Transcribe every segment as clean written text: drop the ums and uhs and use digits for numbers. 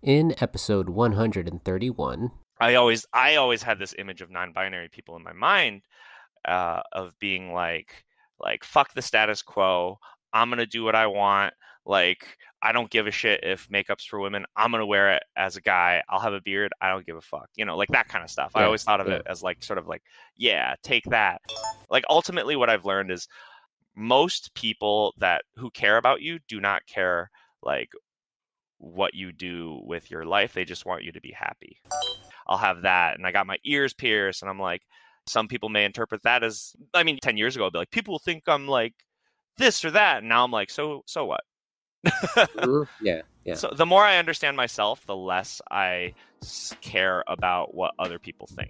In episode 131. I always had this image of non-binary people in my mind of being like fuck the status quo. I'm gonna do what I want. Like, I don't give a shit if makeup's for women. I'm gonna wear it as a guy. I'll have a beard. I don't give a fuck. You know, like that kind of stuff. I always thought of it as like sort of like, yeah, take that. Like, ultimately, what I've learned is most people who care about you do not care like what you do with your life. They just want you to be happy. I'll have that, and I got my ears pierced, and I'm like, some people may interpret that as, 10 years ago, I'd be like, people think I'm like this or that, and now I'm like, so what? Yeah. So the more I understand myself, the less I care about what other people think.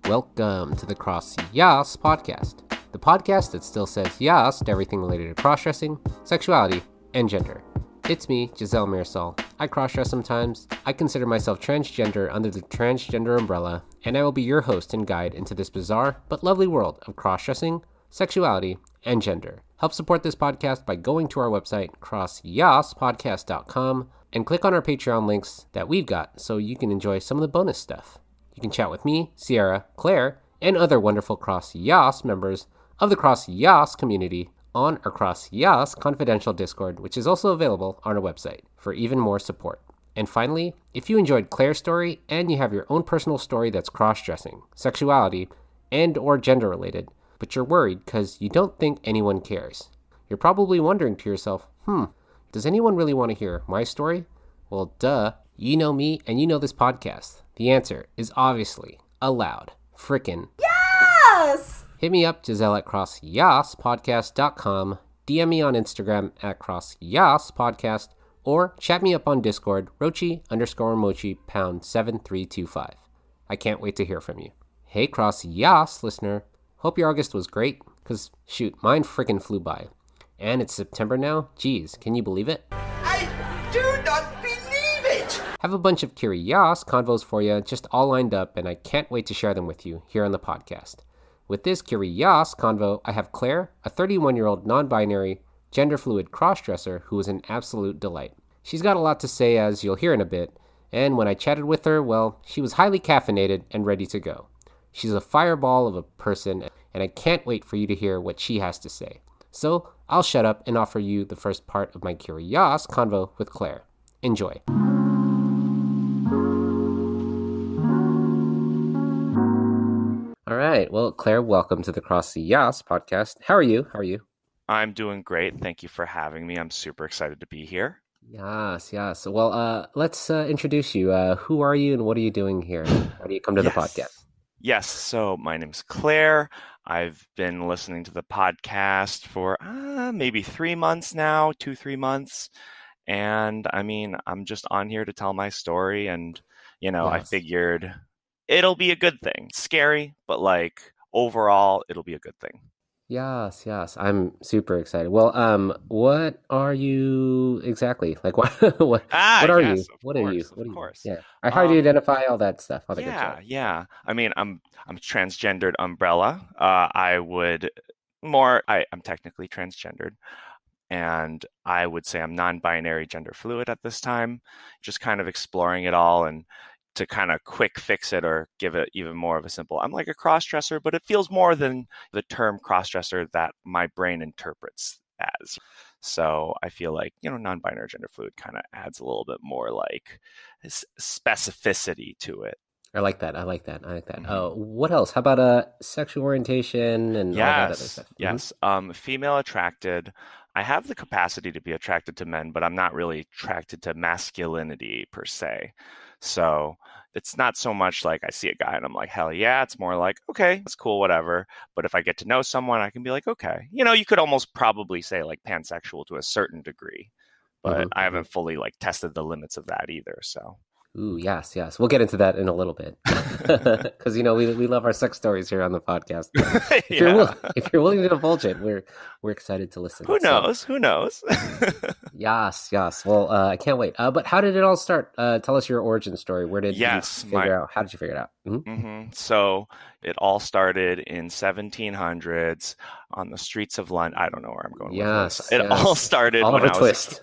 Welcome to the CrossYaas Podcast, the podcast that still says yes to everything related to cross-dressing, sexuality, and gender. It's me, Giselle Mirasol. I cross-dress sometimes. I consider myself transgender under the transgender umbrella, and I will be your host and guide into this bizarre but lovely world of cross-dressing, sexuality, and gender. Help support this podcast by going to our website, CrossYaASPodcast.com, and click on our Patreon links that we've got so you can enjoy some of the bonus stuff. You can chat with me, Sierra, Claire, and other wonderful CrossYaas members of the CrossYaas community on our CrossYaas confidential Discord, which is also available on our website for even more support. And finally, if you enjoyed Claire's story and you have your own personal story that's cross-dressing, sexuality, and or gender related, but you're worried because you don't think anyone cares, you're probably wondering to yourself, does anyone really want to hear my story? Well, duh, you know me and you know this podcast. The answer is obviously a loud frickin' yes! Hit me up, Giselle at CrossYaASPodcast.com, DM me on Instagram at CrossYaASPodcast, or chat me up on Discord, Rochi_Mochi #7325. I can't wait to hear from you. Hey CrossYaas listener, hope your August was great, cause shoot, mine frickin' flew by. And it's September now? Geez, can you believe it? I do not believe it! Have a bunch of YAAS convos for you, just all lined up, and I can't wait to share them with you here on the podcast. With this YAAS convo, I have Claire, a 31-year-old non-binary, genderfluid crossdresser who is an absolute delight. She's got a lot to say, as you'll hear in a bit, and when I chatted with her, well, she was highly caffeinated and ready to go. She's a fireball of a person, and I can't wait for you to hear what she has to say. So I'll shut up and offer you the first part of my YAAS convo with Claire. Enjoy. All right. Well, Claire, welcome to the CrossYaas Podcast. How are you? I'm doing great. Thank you for having me. I'm super excited to be here. Yes. Well, let's introduce you. Who are you and what are you doing here? How do you come to the podcast? Yes. So my name's Claire. I've been listening to the podcast for maybe 3 months now, 2-3 months. And I'm just on here to tell my story. And, Yes. I figured it'll be a good thing. Scary, but like overall, it'll be a good thing. Yes. I'm super excited. Well, what are you exactly? Like, what are you? What are you? Of course. Yeah. How do you identify all that stuff? All that good stuff. Yeah. I'm transgendered umbrella. I'm technically transgendered, and I would say I'm non-binary gender fluid at this time, just kind of exploring it all and to kind of quick fix it or give it even more of a simple, I'm like a crossdresser, but it feels more than the term crossdresser that my brain interprets as. So I feel like, non-binary gender fluid kind of adds a little bit more like specificity to it. I like that. Mm-hmm. What else? How about sexual orientation and all that other stuff? Yes. Female attracted. I have the capacity to be attracted to men, but I'm not really attracted to masculinity per se. So it's not so much like I see a guy and I'm like, hell yeah. It's more like, okay, that's cool, whatever. But if I get to know someone, I can be like, okay. You could almost probably say like pansexual to a certain degree, but I haven't fully like tested the limits of that either. So. Ooh, yes. We'll get into that in a little bit. Because, we love our sex stories here on the podcast. If you're willing to divulge it, we're excited to listen. Who knows? Yes. Well, I can't wait. But how did it all start? Tell us your origin story. Where did you figure out? How did you figure it out? So it all started in 1700s. on the streets of London. I don't know where I'm going with Yes, this. It yes. all started when Oliver I was Twist.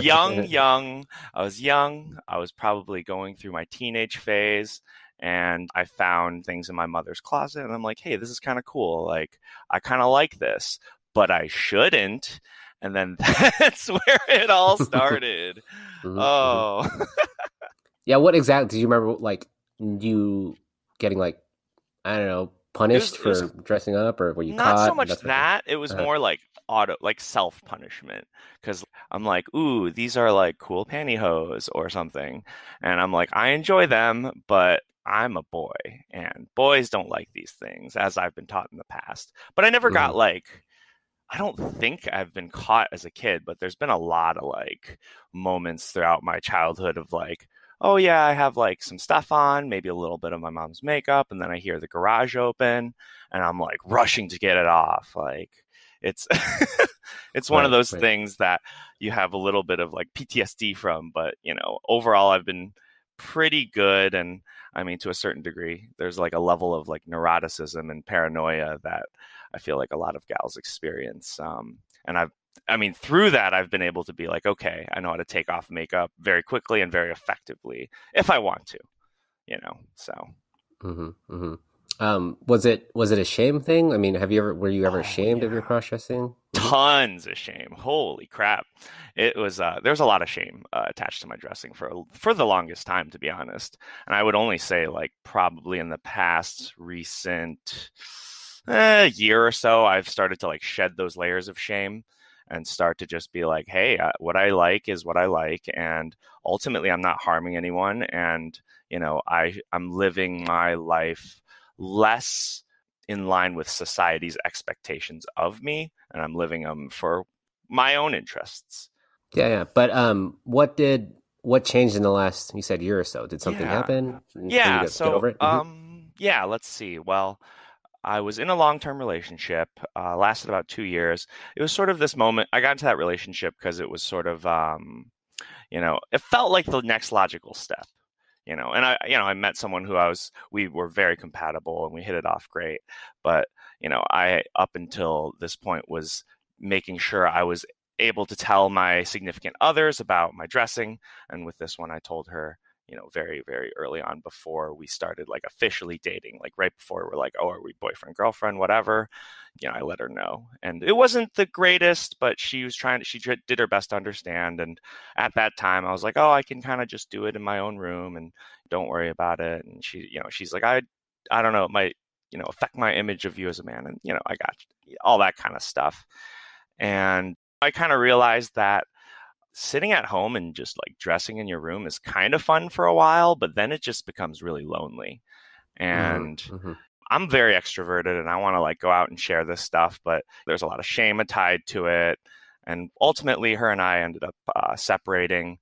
young. I was young. I was probably going through my teenage phase, and I found things in my mother's closet, and I'm like, hey, this is kind of cool. Like, I kind of like this, but I shouldn't. And then that's where it all started. Mhm, Oh. Yeah, what exactly do you remember? Like you getting like, I don't know, punished It was for dressing up, or were you not so caught? much That sort of thing? that. It was Uh-huh. more like self-punishment. Because I'm like, ooh, these are like cool pantyhose or something. And I'm like, I enjoy them, but I'm a boy, and boys don't like these things, as I've been taught in the past. But I never got Mhm. like, I don't think I've been caught as a kid, but there's been a lot of like moments throughout my childhood of like, oh yeah, I have like some stuff on, maybe a little bit of my mom's makeup, and then I hear the garage open and I'm like rushing to get it off. Like it's it's one of Right, those right. things that you have a little bit of like PTSD from, but overall I've been pretty good. And I mean, to a certain degree, there's like a level of like neuroticism and paranoia that I feel like a lot of gals experience. And I mean, through that, I've been able to be like, okay, I know how to take off makeup very quickly and very effectively if I want to. So, hmm hmm was it a shame thing? I mean, were you ever oh ashamed of your yeah, cross dressing? tons of shame. Holy crap! It was there's a lot of shame attached to my dressing for the longest time, to be honest. And I would only say like probably in the past recent year or so, I've started to like shed those layers of shame and start to just be like, hey, what I like is what I like, and ultimately I'm not harming anyone, and I'm living my life less in line with society's expectations of me, and I'm living them for my own interests. Yeah, yeah. But what changed in the last, you said, year or so? Did something Yeah. happen for you Yeah. to get So, over it? yeah, let's see. Well, I was in a long-term relationship, lasted about 2 years. It was sort of this moment. I got into that relationship because it was sort of, it felt like the next logical step. And I met someone we were very compatible and we hit it off great. But, I, up until this point, was making sure I was able to tell my significant others about my dressing. And with this one, I told her, very, very early on before we started like officially dating, like right before we're like, oh, are we boyfriend, girlfriend, whatever. I let her know. And it wasn't the greatest, but she did her best to understand. And at that time, I was like, oh, I can kind of just do it in my own room and don't worry about it. And she's like, I don't know, it might, affect my image of you as a man. And, I got all that kind of stuff. And I kind of realized that sitting at home and just like dressing in your room is kind of fun for a while, but then it just becomes really lonely. hmm And hmm I'm very extroverted and I want to like go out and share this stuff, but there's a lot of shame tied to it. And ultimately, her and I ended up separating,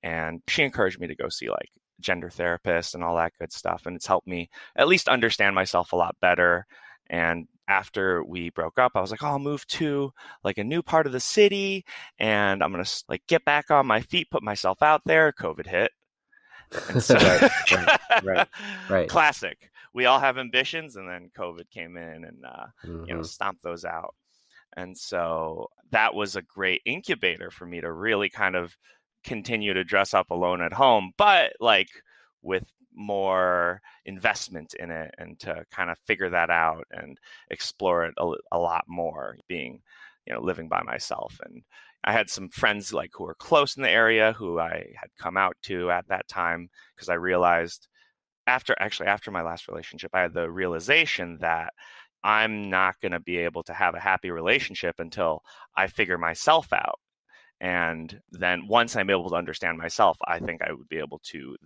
and she encouraged me to go see like gender therapists and all that good stuff. And it's helped me at least understand myself a lot better. And after we broke up, I was like, oh, I'll move to like a new part of the city and I'm going to like get back on my feet, put myself out there. COVID hit. And so, Right, right, right. classic. We all have ambitions, and then COVID came in and hmm stomped those out. And so that was a great incubator for me to really kind of continue to dress up alone at home, but like with more investment in it, and to kind of figure that out and explore it a lot more, being, living by myself. And I had some friends like who were close in the area who I had come out to at that time, because I realized after my last relationship, I had the realization that I'm not going to be able to have a happy relationship until I figure myself out. And then once I'm able to understand myself, I think I would be able to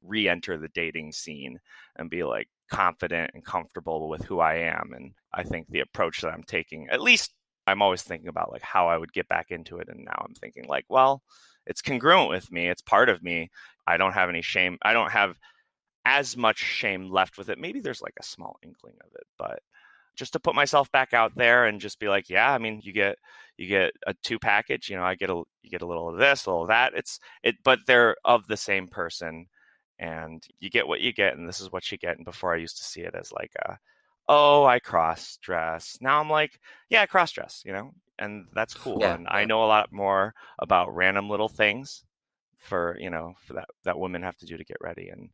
re-enter the dating scene and be like confident and comfortable with who I am. And I think the approach that I'm taking, at least I'm always thinking about like how I would get back into it. And now I'm thinking like, well, it's congruent with me. It's part of me. I don't have any shame. I don't have as much shame left with it. Maybe there's like a small inkling of it, but just to put myself back out there and just be like, yeah, I mean, you get a 2 package, you get a little of this, a little of that. But they're of the same person, and you get what you get, and this is what you get. And before, I used to see it as like oh, I cross dress. Now I'm like, yeah, I cross dress, and that's cool. Yeah. And I know a lot more about random little things for that women have to do to get ready. And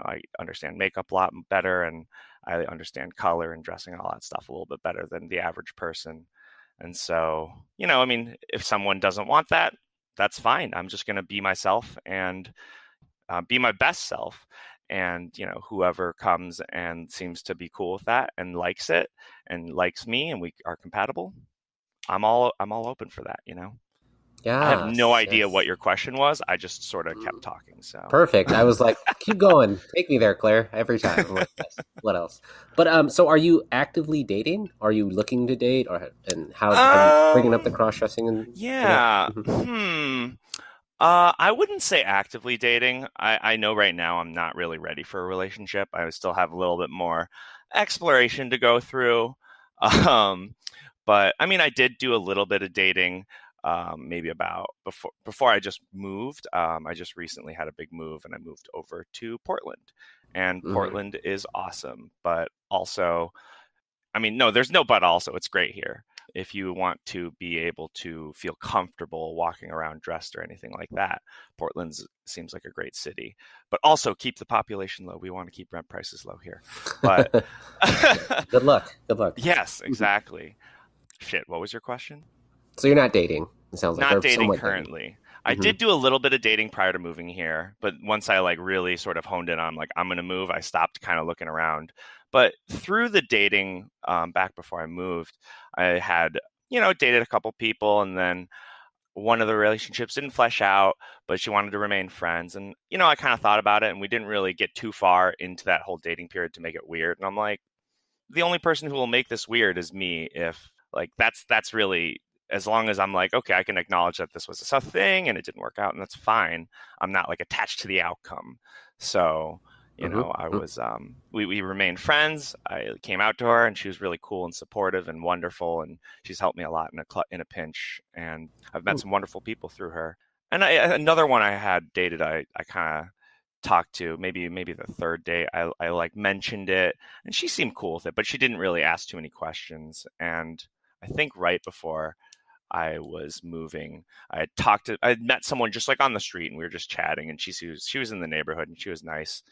I understand makeup a lot better, and I understand color and dressing, all that stuff a little bit better than the average person. And so, I mean, if someone doesn't want that, that's fine. I'm just going to be myself and be my best self. And, whoever comes and seems to be cool with that and likes it and likes me and we are compatible, I'm all open for that, Yeah. I have no idea what your question was. I just sort of kept talking. So perfect. I was like, keep going. Take me there, Claire. Every time. I'm like, yes. What else? But so are you actively dating? Are you looking to date, and how are you bringing up the cross-dressing? And yeah. I wouldn't say actively dating. I know right now I'm not really ready for a relationship. I still have a little bit more exploration to go through. But I mean, I did do a little bit of dating. Maybe about before I just moved. I just recently had a big move, and I moved over to Portland. And Portland is awesome, but also, I mean, no, there's no but also. It's great here. If you want to be able to feel comfortable walking around dressed or anything like that, Portland seems like a great city. But also keep the population low. We want to keep rent prices low here. But good luck. Good luck. Yes, exactly. Shit, what was your question? So you're not dating, it sounds like. Not dating currently. Dating. I did do a little bit of dating prior to moving here, but once I really sort of honed in on I'm going to move, I stopped kind of looking around. But through the dating back before I moved, I had, dated a couple people, and then one of the relationships didn't flesh out, but she wanted to remain friends. And, I kind of thought about it, and we didn't really get too far into that whole dating period to make it weird. And I'm like, the only person who will make this weird is me. If that's really, as long as I'm like, okay, I can acknowledge that this was a thing and it didn't work out, and that's fine. I'm not attached to the outcome. So, I was, we remained friends. I came out to her, and she was really cool and supportive and wonderful. And she's helped me a lot in a pinch. And I've met some wonderful people through her. And another one I had dated, I kind of talked to maybe the third date. I mentioned it, and she seemed cool with it, but she didn't really ask too many questions. And I think right before I was moving, I had met someone just on the street, and we were just chatting, and she was in the neighborhood, and she was nice.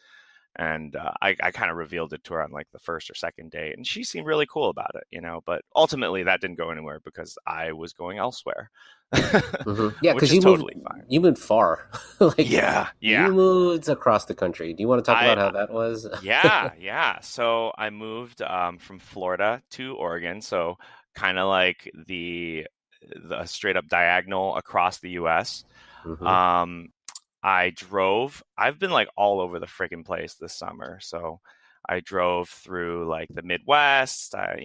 And I kind of revealed it to her on the first or second date, and she seemed really cool about it, but ultimately that didn't go anywhere because I was going elsewhere. Yeah, because fine. You moved far. Yeah. You moved across the country. Do you want to talk about how that was? Yeah. So I moved from Florida to Oregon, so kind of the straight up diagonal across the U.S. I've been all over the freaking place this summer. So I drove through the Midwest. I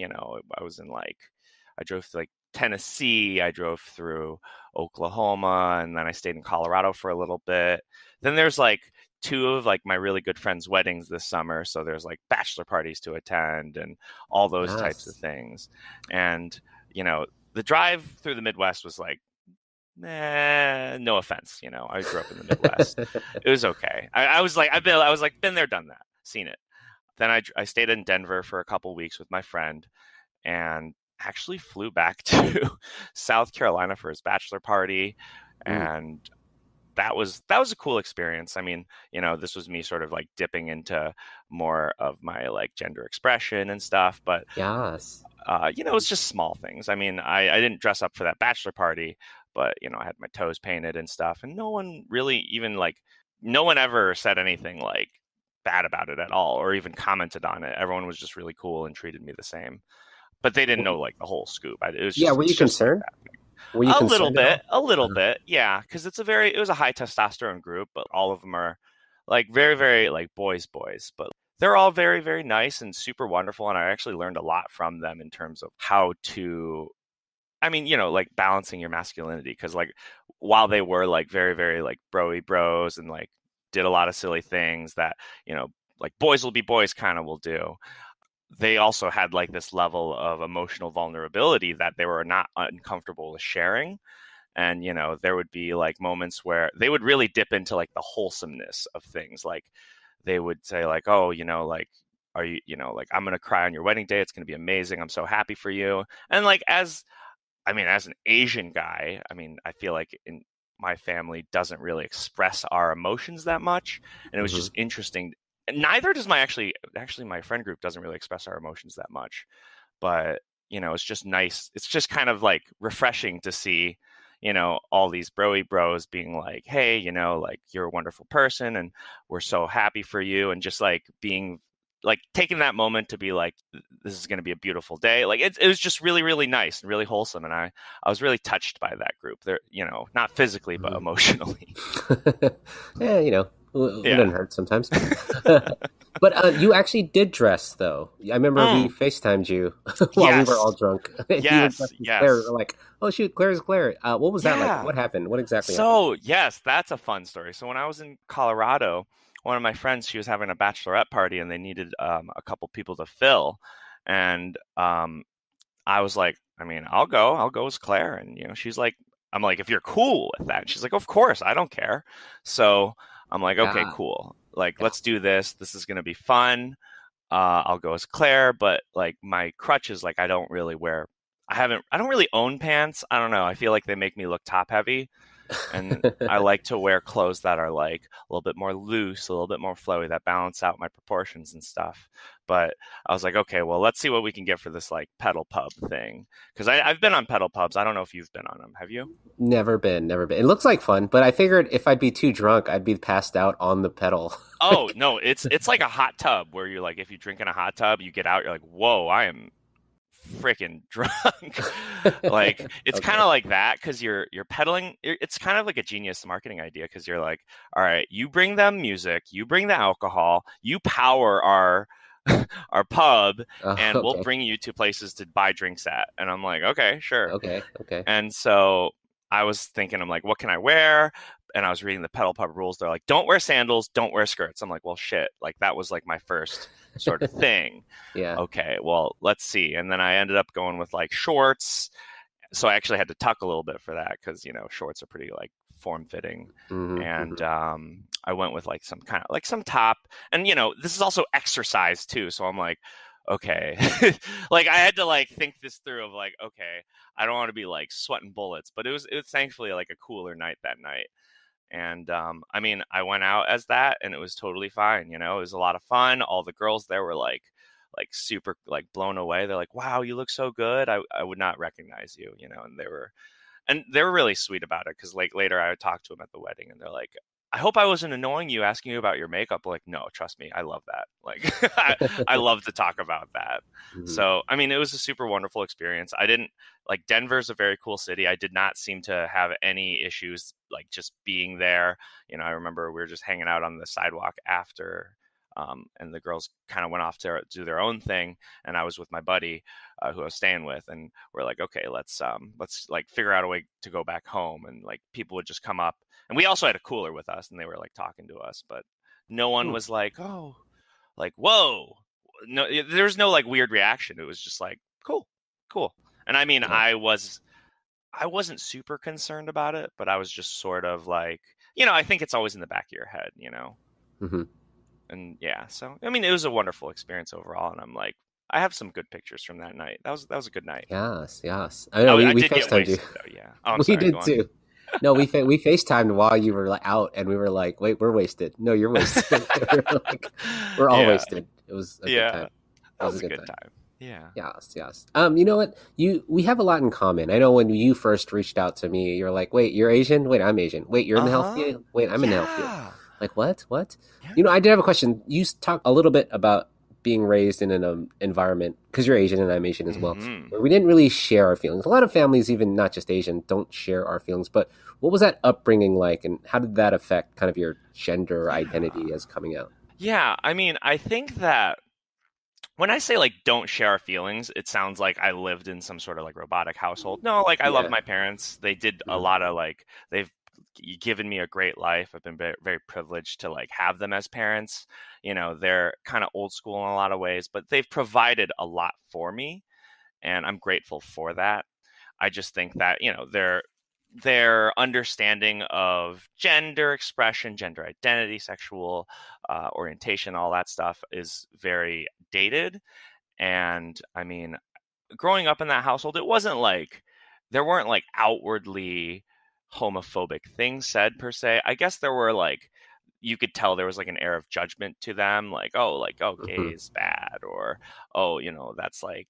drove through Tennessee. I drove through Oklahoma, and then I stayed in Colorado for a little bit. Then there's two of my really good friends' weddings this summer. So there's bachelor parties to attend and all those types of things. And, the drive through the Midwest was no offense. I grew up in the Midwest. It was okay. I was been there, done that, seen it. Then I stayed in Denver for a couple weeks with my friend, and actually flew back to South Carolina for his bachelor party. And that was a cool experience. I mean, this was me sort of dipping into more of my gender expression and stuff, but yes. It's just small things. I mean, I didn't dress up for that bachelor party, but, I had my toes painted and stuff, and no one really even no one ever said anything bad about it at all, or even commented on it. Everyone was just really cool and treated me the same, but they didn't know the whole scoop. It was just, were you concerned? Were you a little bit, yeah, because it was a high testosterone group, but all of them are very, very boys, but they're all very, very nice and super wonderful. And I actually learned a lot from them in terms of how to, balancing your masculinity. Because while they were very, very broy bros and did a lot of silly things that, boys will be boys kind of will do, they also had this level of emotional vulnerability that they were not uncomfortable with sharing. And, there would be moments where they would really dip into the wholesomeness of things. They would say oh, are you, like, I'm going to cry on your wedding day. It's going to be amazing. I'm so happy for you. And like, as an Asian guy, I feel like in my family doesn't really express our emotions that much. And it was just interesting. And neither does my friend group doesn't really express our emotions that much. But, it's just nice. It's just kind of like refreshing to see, all these broy bros being like, hey, like, you're a wonderful person and we're so happy for you. And just like being like taking that moment to be like, this is going to be a beautiful day. Like it was just really, really nice and really wholesome. And I was really touched by that group. They're, not physically, but emotionally. Yeah, it doesn't hurt sometimes. But you actually did dress, though. I remember we FaceTimed you while we were all drunk. Yes. Claire, we're like, oh, shoot, Claire's Claire. What was that like? What happened? What exactly happened? Yes, that's a fun story. So when I was in Colorado, one of my friends, she was having a bachelorette party and they needed a couple people to fill. And I was like, I'll go as Claire. And, she's like, I'm like, if you're cool with that. And she's like, of course, I don't care. So I'm like, okay, cool. Like, let's do this. This is going to be fun. I'll go as Claire, but like my crutch is like, I don't really own pants. I don't know. I feel like they make me look top heavy. And I like to wear clothes that are like a little bit more loose, a little bit more flowy, that balance out my proportions and stuff. But I was like, okay, well, let's see what we can get for this like pedal pub thing. Because I've been on pedal pubs. I don't know if you've been on them. Have you? Never been. It looks like fun, but I figured if I'd be too drunk, I'd be passed out on the pedal. Oh, no, it's like a hot tub where you're like, if you drink in a hot tub, you get out, you're like, whoa, I am freaking drunk. Like it's kind of like that because you're pedaling. It's kind of like a genius marketing idea because you're like, all right, you bring them music, you bring the alcohol, you power our pub, and we'll bring you to places to buy drinks at. And I'm like, okay, sure. Okay. And so I was thinking, I'm like, what can I wear? And I was reading the pedal pub rules. They're like, don't wear sandals, don't wear skirts. I'm like, well, shit. Like that was like my first sort of thing. Yeah. Okay, well, let's see. And then I ended up going with like shorts. So I actually had to tuck a little bit for that because, shorts are pretty like form fitting. And I went with like some kind of like some top. And, this is also exercise too. So I'm like, okay. Like I had to like think this through of like, okay, I don't want to be like sweating bullets. But it was thankfully like a cooler night that night. And I went out as that and it was totally fine. It was a lot of fun. All the girls there were like super like blown away. They're like, wow, you look so good. I would not recognize you, and they were really sweet about it. Cause like later I would talk to them at the wedding and they're like, I hope I wasn't annoying you asking you about your makeup. Like, no, trust me. I love that. Like I love to talk about that. So, it was a super wonderful experience. I didn't like Denver's a very cool city. I did not seem to have any issues like just being there. I remember we were just hanging out on the sidewalk after, and the girls kind of went off to do their own thing. And I was with my buddy, who I was staying with. And we're like, okay, let's like figure out a way to go back home. And like people would just come up. And we also had a cooler with us and they were like talking to us, but no one was like, oh, like, whoa. No, there was no like weird reaction. It was just like, cool. And I wasn't super concerned about it, but I was just sort of like, I think it's always in the back of your head, And yeah, so, it was a wonderful experience overall. And I'm like, I have some good pictures from that night. That was a good night. Yes. I know we FaceTimed you. Though, yeah. Oh, we did too. No, we FaceTimed while you were out, and we were like, "Wait, we're wasted." No, you're wasted. we're all wasted. It was a good time. That was a good time. Yeah. Yes. You know what? We have a lot in common. I know when you first reached out to me, you're like, "Wait, you're Asian? Wait, I'm Asian. Wait, you're in the health field? Wait, I'm in the health field." Like, what? Yeah. I did have a question. You talked a little bit about being raised in an environment, because you're Asian and I'm Asian as well, where we didn't really share our feelings. A lot of families, even not just Asian, don't share our feelings. But what was that upbringing like, and how did that affect kind of your gender identity as coming out? Yeah, I think that when I say like don't share our feelings, it sounds like I lived in some sort of like robotic household. No, like I love my parents. They did a lot of like, they've given me a great life. I've been very, very privileged to like have them as parents. They're kind of old school in a lot of ways, but they've provided a lot for me, and I'm grateful for that. I just think that, their understanding of gender expression, gender identity, sexual orientation, all that stuff is very dated. And I mean, growing up in that household, it wasn't like there weren't like outwardly homophobic things said per se. I guess there were like, you could tell there was like an air of judgment to them, like, oh, gay is bad, or oh, that's like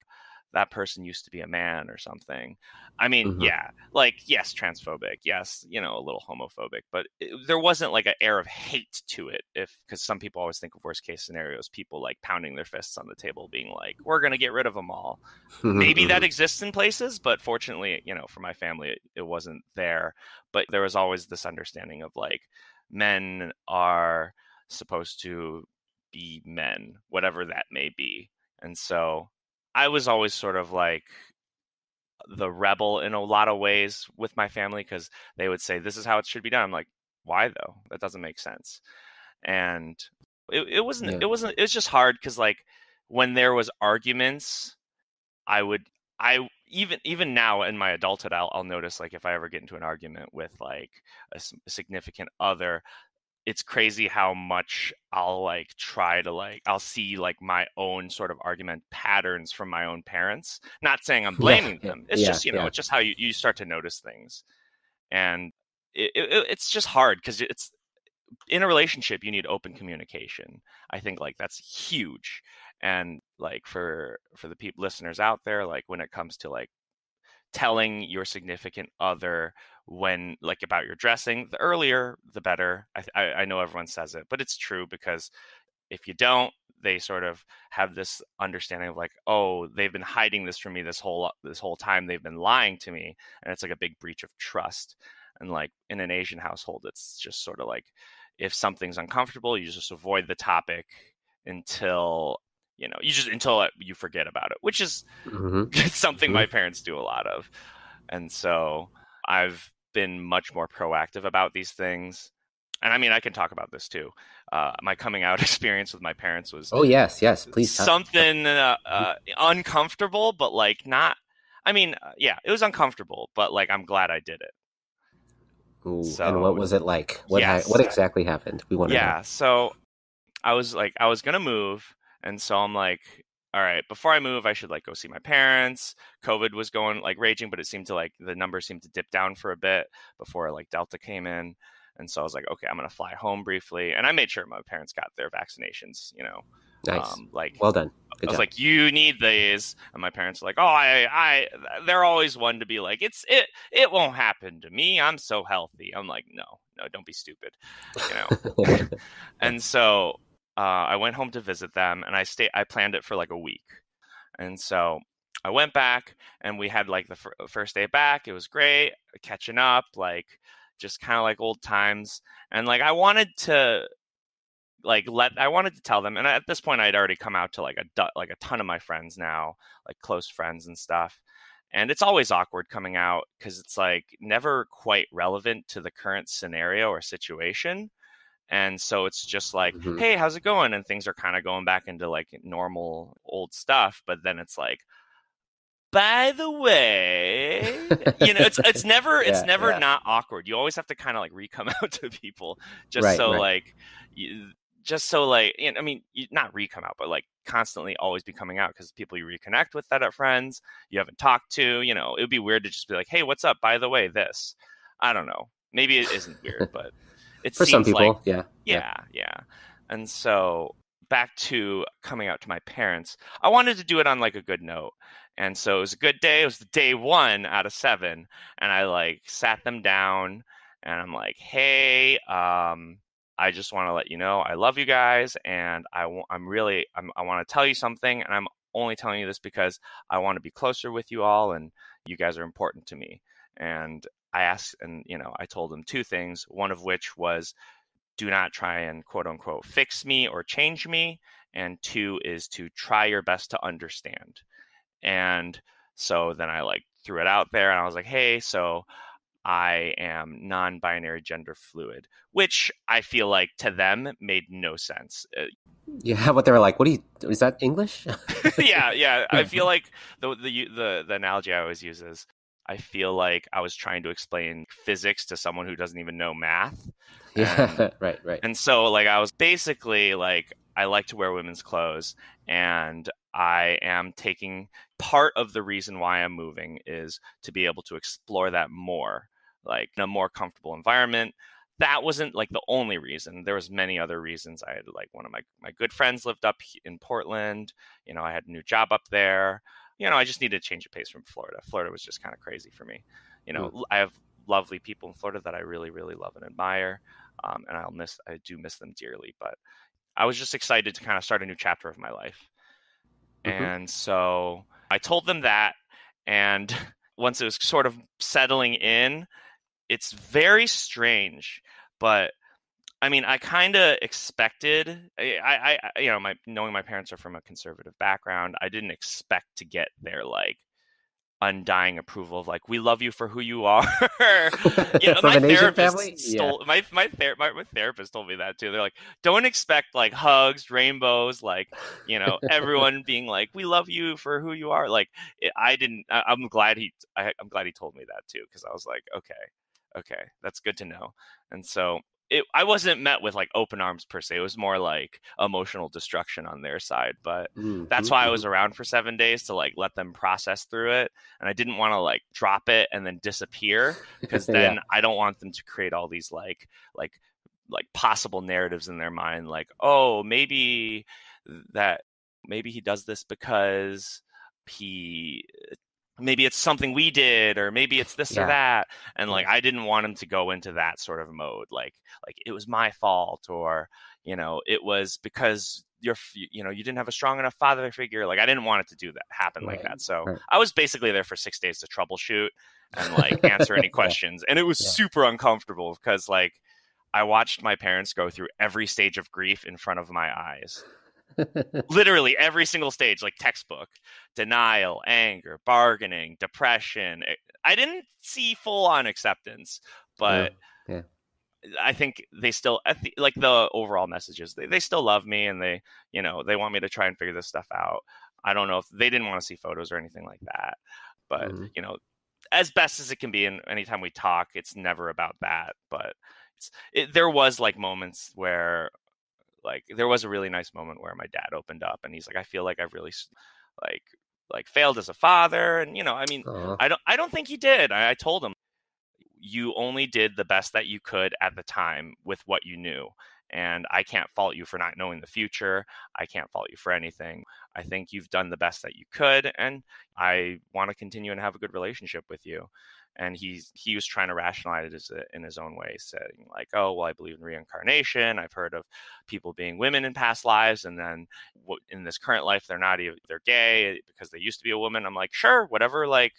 that person used to be a man or something. I mean, yeah, like, yes, transphobic, yes, a little homophobic, but there wasn't like an air of hate to it, because some people always think of worst case scenarios, people like pounding their fists on the table being like, we're going to get rid of them all. Maybe that exists in places, but fortunately, for my family, it wasn't there. But there was always this understanding of like, men are supposed to be men, whatever that may be. And so I was always sort of like the rebel in a lot of ways with my family, because they would say, this is how it should be done. I'm like, why though? That doesn't make sense. And it was just hard, because like when there was arguments, even now in my adulthood, I'll notice, like, if I ever get into an argument with like a significant other, it's crazy how much I'll like try to like, I'll see like my own sort of argument patterns from my own parents. Not saying I'm blaming them. It's just, it's just how you start to notice things. And it's just hard, because it's in a relationship, you need open communication. I think like that's huge. And like for the listeners out there, like when it comes to like telling your significant other when like about your dressing, the earlier the better. I know everyone says it, but it's true, because if you don't, they sort of have this understanding of like, oh, they've been hiding this from me this whole time, they've been lying to me, and it's like a big breach of trust. And like in an Asian household, it's just sort of like, if something's uncomfortable, you just avoid the topic until until you forget about it, which is something my parents do a lot of. And so I've been much more proactive about these things. And I mean, I can talk about this too. My coming out experience with my parents was please something uncomfortable, but like not. I mean, it was uncomfortable, but like I'm glad I did it. Ooh, so, and what was it like? What exactly happened? We want to know. So I was gonna move. And so I'm like, all right, before I move, I should like go see my parents. COVID was going like raging, but it seemed to like the numbers seemed to dip down for a bit before like Delta came in. And so I was like, okay, I'm going to fly home briefly. And I made sure my parents got their vaccinations, Nice. Well done. Good I was job. like, you need these. And my parents were like, oh, they're always one to be like, it won't happen to me. I'm so healthy. I'm like, no, don't be stupid. And so I went home to visit them, and I planned it for like a week. And so I went back, and we had like the first day back. It was great, catching up, like just kind of like old times. And like I wanted to tell them. And at this point, I'd already come out to like a ton of my friends now, like close friends and stuff. And it's always awkward coming out, because it's like never quite relevant to the current scenario or situation. And so it's just like, hey, how's it going? And things are kind of going back into like normal old stuff. But then it's like, by the way, it's never not awkward. You always have to kind of like re-come out to people just so like, I mean, not re-come out, but like constantly always be coming out, because people you reconnect with that are friends you haven't talked to, it would be weird to just be like, hey, what's up? By the way, this, I don't know. Maybe it isn't weird, but it for seems some people, like, yeah. And so back to coming out to my parents, I wanted to do it on like a good note. And so it was a good day. It was the day 1 out of 7. And I like sat them down, and I'm like, hey, I just want to let you know I love you guys, and I want to tell you something, and I'm only telling you this because I want to be closer with you all, and you guys are important to me. And I asked, and I told them 2 things, one of which was, do not try and quote unquote fix me or change me, and 2 is to try your best to understand. And so then I like threw it out there, and I was like, hey, so I am non-binary gender fluid, which I feel like to them made no sense. Yeah, what they were like, is that English? yeah. I feel like the analogy I always use is, I feel like I was trying to explain physics to someone who doesn't even know math. Yeah, right. And so like I was basically like, I like to wear women's clothes, and I am taking part of the reason why I'm moving is to be able to explore that more, like in a more comfortable environment. That wasn't like the only reason. There was many other reasons. I had like one of my good friends lived up in Portland. You know, I had a new job up there. You know, I just needed to change of pace from Florida. Florida was just kind of crazy for me. You know, I have lovely people in Florida that I really, really love and admire. And I do miss them dearly, but I was just excited to kind of start a new chapter of my life. And so I told them that. And once it was sort of settling in, it's very strange, but I mean, I kind of expected, I you know, knowing my parents are from a conservative background, I didn't expect to get their like undying approval of like, we love you for who you are. You know, From my an Asian therapist family? my therapist told me that too. They're like, don't expect like hugs, rainbows, like, you know, everyone being like, we love you for who you are. Like, I'm glad he told me that too, because I was like, okay, that's good to know. And so I wasn't met with like open arms per se. It was more like emotional destruction on their side. But that's why I was around for 7 days, to like let them process through it. And I didn't want to like drop it and then disappear, because then I don't want them to create all these like possible narratives in their mind. Like, oh, maybe he does this because maybe it's something we did, or maybe it's this or that. And like, I didn't want him to go into that sort of mode. Like it was my fault, or, you know, it was because you didn't have a strong enough father figure. Like, I didn't want it to happen like that. So I was basically there for 6 days to troubleshoot and like answer any questions. And it was super uncomfortable, because like I watched my parents go through every stage of grief in front of my eyes. Literally every single stage, like textbook: denial, anger, bargaining, depression. I didn't see full on acceptance, but I think they still, like, the overall message is they still love me, and they want me to try and figure this stuff out. I don't know if they didn't want to see photos or anything like that, but you know, as best as it can be, and anytime we talk, it's never about that. But there was like moments where, like, there was a really nice moment where my dad opened up, and he's like, I feel like I've really like failed as a father. And, you know, I mean, I don't think he did. I told him, you only did the best that you could at the time with what you knew. And I can't fault you for not knowing the future. I can't fault you for anything. I think you've done the best that you could, and I want to continue and have a good relationship with you. And he was trying to rationalize it in his own way, saying like, oh, well, I believe in reincarnation. I've heard of people being women in past lives, and then in this current life, they're gay because they used to be a woman. I'm like, sure, whatever, like,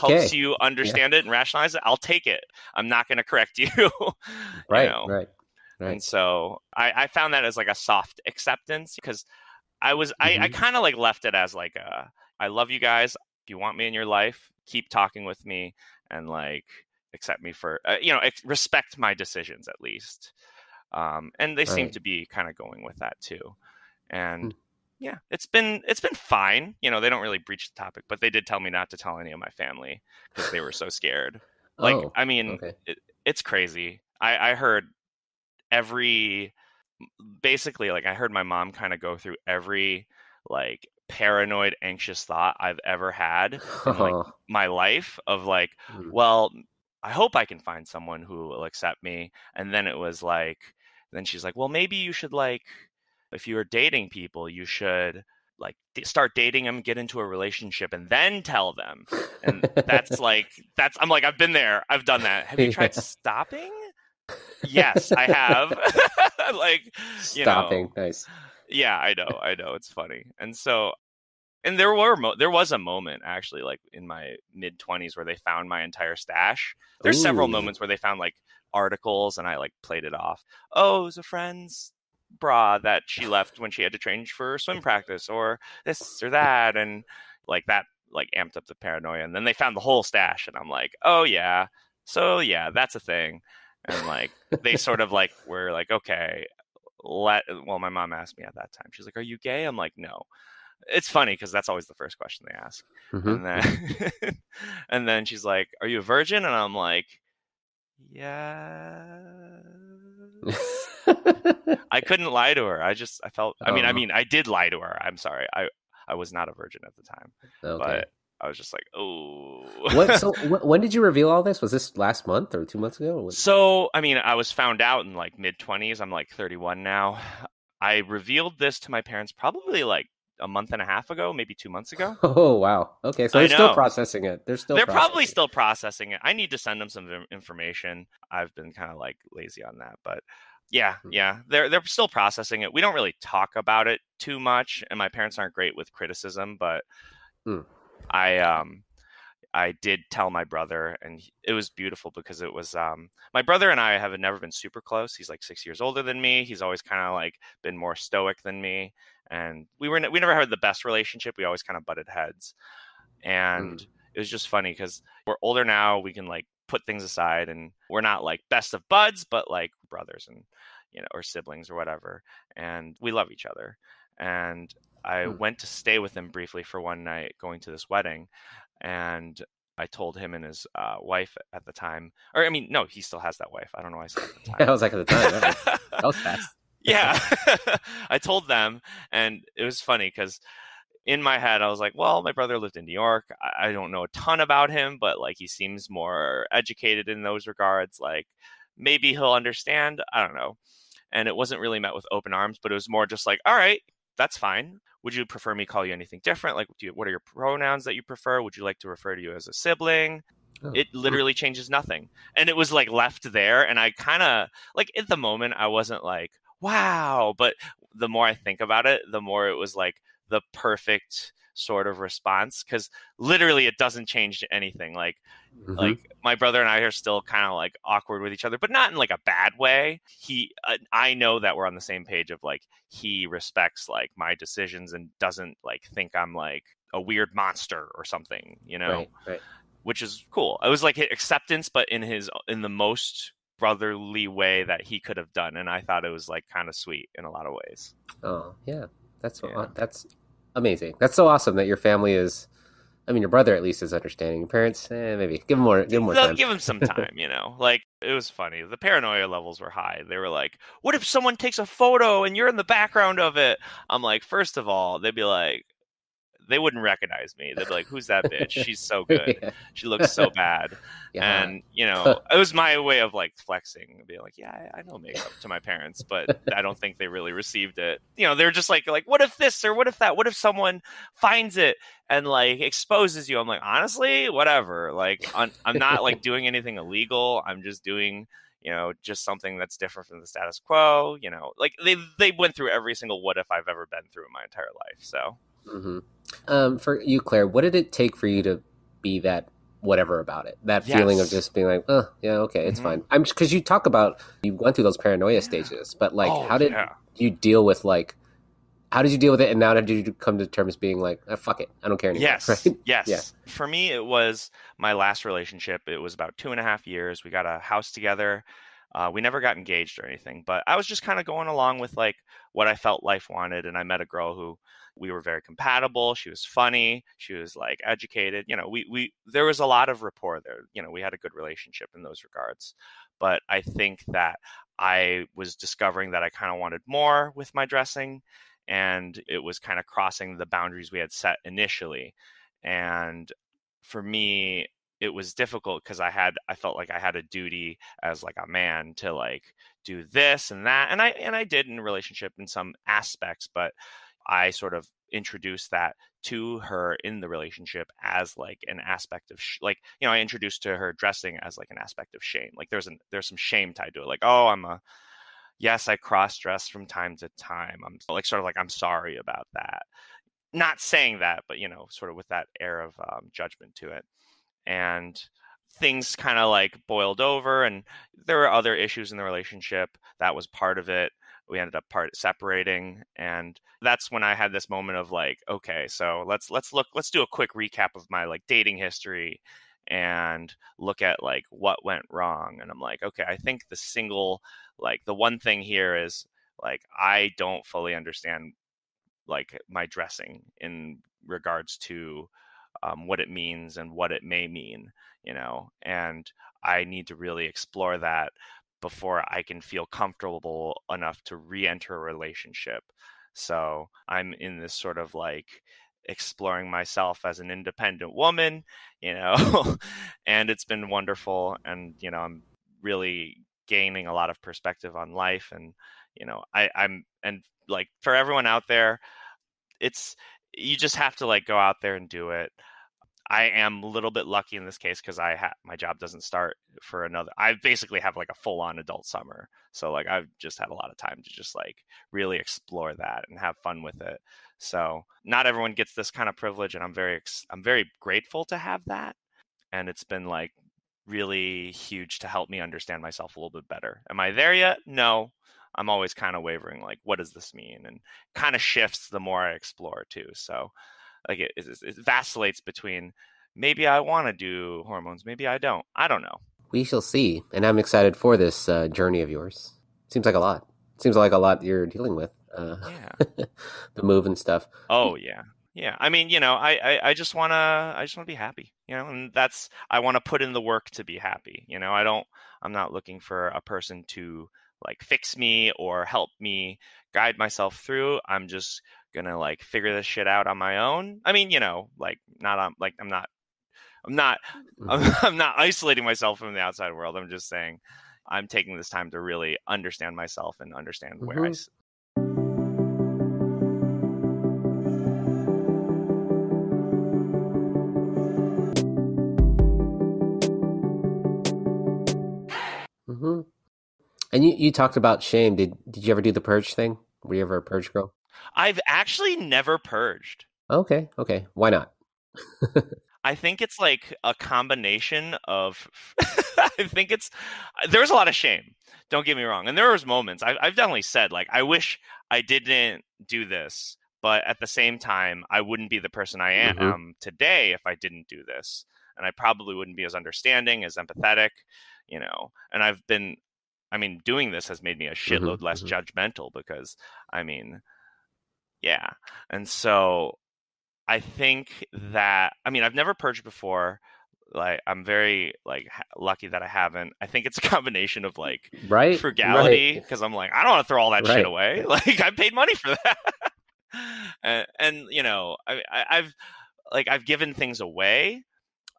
helps you understand it and rationalize it, I'll take it. I'm not going to correct you. Right, you know? Right. And so I found that as like a soft acceptance, because I kind of like left it as like I love you guys. If you want me in your life, keep talking with me, and like accept me for, respect my decisions at least. And they seem to be kind of going with that too. And yeah, it's been fine. You know, they don't really breach the topic, but they did tell me not to tell any of my family because they were so scared. Like, I mean, it's crazy. I heard basically, like, I heard my mom kind of go through every like paranoid, anxious thought I've ever had in like my life, of like, well, I hope I can find someone who will accept me. And then it was like, then she's like, well, maybe you should, like, if you're dating people, you should like start dating them, get into a relationship, and then tell them. And I'm like, I've been there, I've done that. Have you tried stopping? Yes, I have. Like, stopping. Nice. Yeah, I know. It's funny. And so, and there was a moment actually, like in my mid 20s, where they found my entire stash. There's several moments where they found like articles, and I like played it off. Oh, it was a friend's bra that she left when she had to change for swim practice, or this or that. And like that, like, amped up the paranoia. And then they found the whole stash, and I'm like, oh yeah. So yeah, that's a thing. And like, they sort of like were like, okay, well, my mom asked me at that time, she's like, are you gay? I'm like, no. it's funny because that's always the first question they ask. And then and then she's like, "Are you a virgin?" And I'm like, "Yeah." I couldn't lie to her. I felt. I mean, I did lie to her. I'm sorry. I was not a virgin at the time, but I was just like, oh. When did you reveal all this? Was this last month or 2 months ago? So, I mean, I was found out in like mid-20s. I'm like 31 now. I revealed this to my parents probably like a month and a half ago, maybe 2 months ago. Oh, wow. Okay, so they're still processing it. They're probably still processing it. I need to send them some information. I've been kind of like lazy on that, but yeah, they're still processing it. We don't really talk about it too much, and my parents aren't great with criticism, but I did tell my brother, and it was beautiful because it was my brother and I have never been super close. He's like 6 years older than me. He's always kind of like been more stoic than me, and we never had the best relationship. We always kind of butted heads, and it was just funny because we're older now. We can like put things aside, and we're not like best of buds, but like brothers and or siblings or whatever, and we love each other. And I went to stay with him briefly for one night going to this wedding, and I told him and his wife at the time, or I mean, no, he still has that wife. I don't know why I said at the time. I was like at the time. That was fast. Yeah. I told them, and it was funny because in my head, I was like, well, my brother lived in New York. I don't know a ton about him, but like he seems more educated in those regards. Like maybe he'll understand. I don't know. And it wasn't really met with open arms, but it was more just like, all right, that's fine. Would you prefer me call you anything different? Like, what are your pronouns that you prefer? Would you like to refer to you as a sibling? It literally changes nothing. And it was like left there. And I kind of like at the moment, I wasn't like, wow. But the more I think about it, the more it was like the perfect sort of response, because literally it doesn't change anything. Like my brother and I are still kind of like awkward with each other, but not in like a bad way. I know that we're on the same page of like he respects like my decisions and doesn't like think I'm like a weird monster or something, Right. Which is cool. It was like acceptance, but in the most brotherly way that he could have done, and I thought it was like kind of sweet in a lot of ways. Oh yeah, that's amazing. That's so awesome that your family is. I mean, your brother at least is understanding. Your parents, maybe give him more time. Give him some time, Like it was funny. The paranoia levels were high. They were like, "What if someone takes a photo and you're in the background of it?" I'm like, first of all, they'd be like, they wouldn't recognize me. They'd be like, "Who's that bitch? She's so good. Yeah. She looks so bad." Yeah. And it was my way of like flexing and being like, "Yeah, I know makeup," to my parents, but I don't think they really received it. They're just like, "What if this or what if that? What if someone finds it and like exposes you?" I'm like, honestly, whatever. Like, I'm not like doing anything illegal. I'm just doing just something that's different from the status quo. Like they went through every single what if I've ever been through in my entire life. So. For you, Claire, what did it take for you to be that whatever about it? That feeling of just being like, oh, yeah, okay, it's fine. Because you talk about you went through those paranoia stages, but like, how did you deal with how did you deal with it? And now did you come to terms being like, fuck it, I don't care anymore? Yes, right? yes. Yeah. For me, it was my last relationship. It was about 2.5 years. We got a house together. We never got engaged or anything, but I was just kind of going along with like what I felt life wanted. And I met a girl who we were very compatible. She was funny. She was like educated. There was a lot of rapport there. We had a good relationship in those regards. But I think that I was discovering that I kind of wanted more with my dressing, and it was kind of crossing the boundaries we had set initially. And for me, it was difficult because I felt like I had a duty as like a man to like do this and that. And I did in a relationship in some aspects, but I sort of introduced that to her in the relationship as like an aspect of I introduced to her dressing as like an aspect of shame. Like there's some shame tied to it. Like, oh, yes, I cross dress from time to time. I'm like, sort of like, I'm sorry about that. Not saying that, but sort of with that air of judgment to it. And things kind of like boiled over, and there were other issues in the relationship. That was part of it. We ended up separating, and that's when I had this moment of like, okay, so let's do a quick recap of my like dating history and look at like what went wrong. And I'm like, okay, I think the one thing here is like I don't fully understand like my dressing in regards to what it means and what it may mean, and I need to really explore that before I can feel comfortable enough to re-enter a relationship. So I'm in this sort of like exploring myself as an independent woman, and it's been wonderful. And, I'm really gaining a lot of perspective on life. And, and like for everyone out there, you just have to like go out there and do it. I am a little bit lucky in this case because my job doesn't start for I basically have like a full on adult summer. So like I've just had a lot of time to just like really explore that and have fun with it. So not everyone gets this kind of privilege, and I'm very grateful to have that. And it's been like really huge to help me understand myself a little bit better. Am I there yet? No. I'm always kind of wavering, like, what does this mean? And kind of shifts the more I explore too. So like it vacillates between maybe I want to do hormones, maybe I don't. I don't know. We shall see. And I'm excited for this journey of yours. Seems like a lot. Seems like a lot you're dealing with. Yeah. The move and stuff. Oh yeah. Yeah. I mean, I just want to be happy, and I want to put in the work to be happy. I'm not looking for a person to like fix me or help me guide myself through. I'm just gonna like figure this shit out on my own. I mean, like not on like I'm not I'm not isolating myself from the outside world. I'm just saying I'm taking this time to really understand myself and understand where I Mm-hmm. And you talked about shame. Did you ever do the purge thing? Were you ever a purge girl? I've actually never purged. Okay. Why not? I think it's like a combination of there's a lot of shame. Don't get me wrong. And there was moments I've definitely said like, I wish I didn't do this, but at the same time, I wouldn't be the person I am today if I didn't do this. And I probably wouldn't be as understanding, as empathetic, and doing this has made me a shitload less judgmental because, yeah. And so I think that, I've never purged before. Like, I'm very like lucky that I haven't. I think it's a combination of like frugality because I'm like, I don't want to throw all that shit away. Like, I paid money for that. and I've given things away,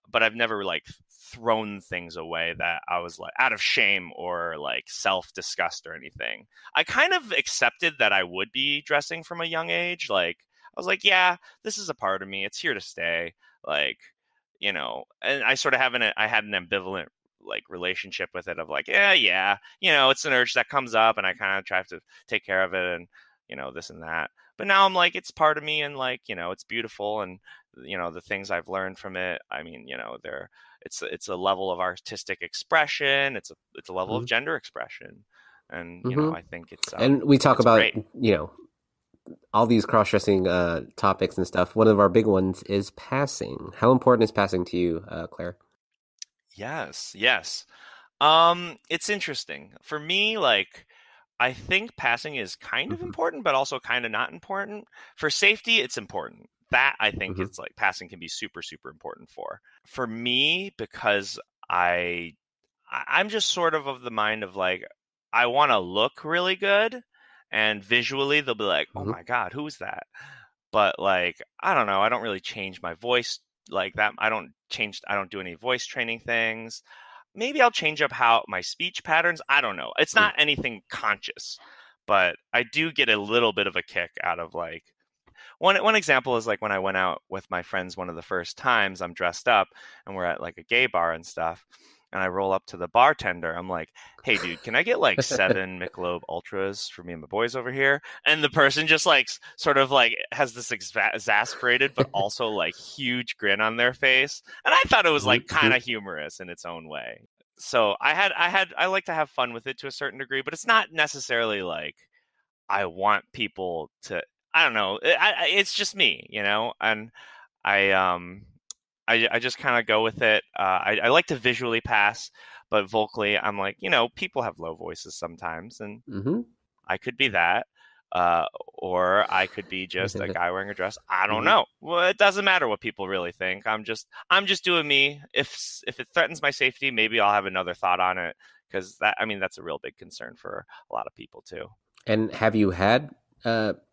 but I've never like thrown things away that I was like out of shame or like self-disgust or anything. I kind of accepted that I would be dressing from a young age. Like, I was like, yeah, this is a part of me. It's here to stay. Like, and I sort of I had an ambivalent like relationship with it of like, yeah, it's an urge that comes up and I kind of try to take care of it and, this and that. But now I'm like, it's part of me and like, it's beautiful. And, the things I've learned from it, it's a level of artistic expression. It's a level of gender expression. And, I think it's, and we talk about, great. All these cross-dressing topics and stuff. One of our big ones is passing. How important is passing to you, Claire? Yes. It's interesting. For me, like, I think passing is kind of important, but also kind of not important. For safety, it's important. That, I think, it's like passing can be super, super important for me, because I'm just sort of the mind of like, I want to look really good. And visually, they'll be like, oh my God, who is that? But like, I don't know. I don't really change my voice like that. I don't do any voice training things. Maybe I'll change up my speech patterns. I don't know. It's not anything conscious, but I do get a little bit of a kick out of like, one example is like when I went out with my friends one of the first times, I'm dressed up and we're at like a gay bar and stuff. And I roll up to the bartender. I'm like, hey, dude, can I get like 7 Michelob Ultras for me and my boys over here? And the person just like sort of like has this exasperated, but also like huge grin on their face. And I thought it was like kind of humorous in its own way. So I like to have fun with it to a certain degree, but it's not necessarily like I want people to, I don't know. It's just me, and I just kind of go with it. I like to visually pass, but vocally, I'm like, people have low voices sometimes, and I could be that. or I could be just a guy wearing a dress. I don't know. Well, it doesn't matter what people really think. I'm just doing me. If it threatens my safety, maybe I'll have another thought on it, because that's a real big concern for a lot of people too. And have you had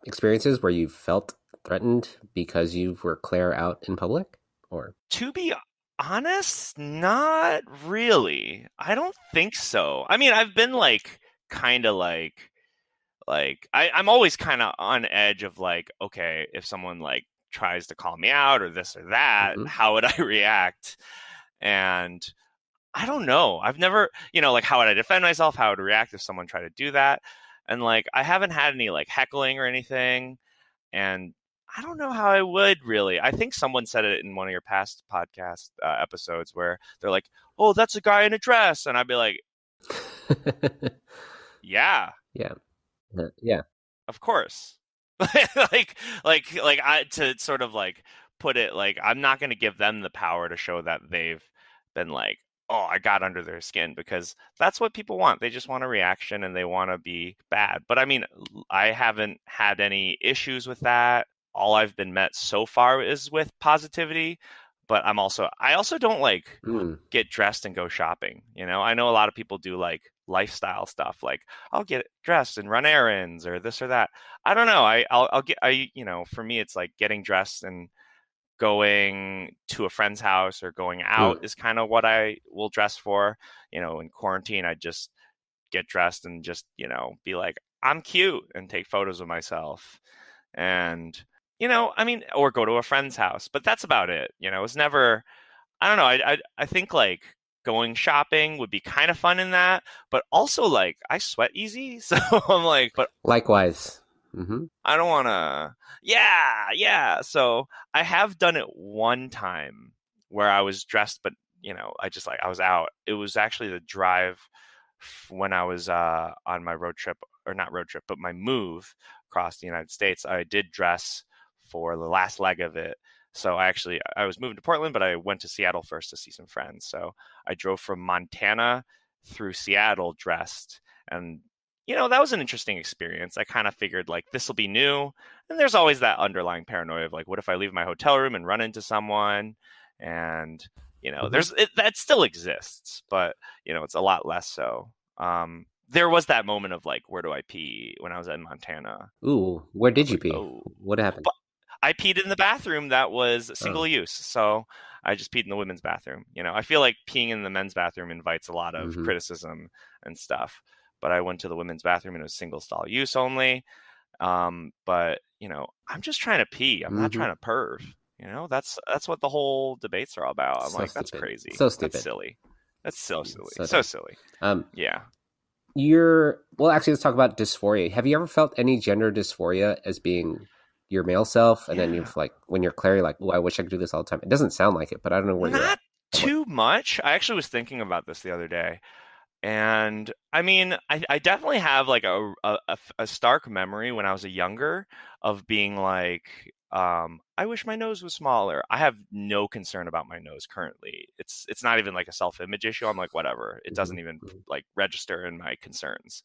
experiences where you felt threatened because you were Claire out in public? Or to be honest, not really. I don't think so. I mean, I've been like kind of like I'm always kind of on edge of like, okay, if someone like tries to call me out or this or that, how would I react? And I don't know. I've never, like, how would I defend myself? How would I react if someone tried to do that? And like, I haven't had any like heckling or anything. And I don't know how I would really. I think someone said it in one of your past podcast episodes where they're like, oh, that's a guy in a dress. And I'd be like, yeah. Yeah. Of course. like I to sort of like put it like, I'm not going to give them the power to show that they've been like, oh, I got under their skin, because that's what people want. They just want a reaction and they want to be bad. But I mean, I haven't had any issues with that. All I've been met so far is with positivity. But I also don't like get dressed and go shopping. I know a lot of people do like lifestyle stuff, like I'll get dressed and run errands or this or that. I don't know. For me, it's like getting dressed and going to a friend's house or going out is kind of what I will dress for. In quarantine, I just get dressed and just, be like, I'm cute, and take photos of myself. And, or go to a friend's house, but that's about it. It's never, I don't know. I think like going shopping would be kind of fun in that, but also like I sweat easy. So I'm like, but likewise. I don't want to. Yeah. So I have done it one time where I was dressed, but I was out. It was actually the drive when I was on my road trip, or not road trip, but my move across the United States. I did dress for the last leg of it. So I was moving to Portland, but I went to Seattle first to see some friends. So I drove from Montana through Seattle dressed, and that was an interesting experience. I kind of figured like this will be new, and there's always that underlying paranoia of like, what if I leave my hotel room and run into someone? And that still exists, but it's a lot less so. There was that moment of like, where do I pee when I was in Montana? Ooh, where did you pee? Oh. What happened? I peed in the bathroom that was single use. So I just peed in the women's bathroom. I feel like peeing in the men's bathroom invites a lot of criticism and stuff. But I went to the women's bathroom and it was single stall use only. But I'm just trying to pee. I'm not trying to perv. That's what the whole debates are about. I'm so like, stupid. That's crazy. So stupid. That's silly. That's so silly. So silly. Yeah. Actually, let's talk about dysphoria. Have you ever felt any gender dysphoria as being your male self? And then you've like, when you're Claire, you're like, oh, I wish I could do this all the time. It doesn't sound like it, but I don't know where you're at. Not too much. I actually was thinking about this the other day. And I mean, I definitely have like a stark memory when I was younger of being like, I wish my nose was smaller. I have no concern about my nose currently. It's not even like a self-image issue. I'm like, whatever. It doesn't even like register in my concerns.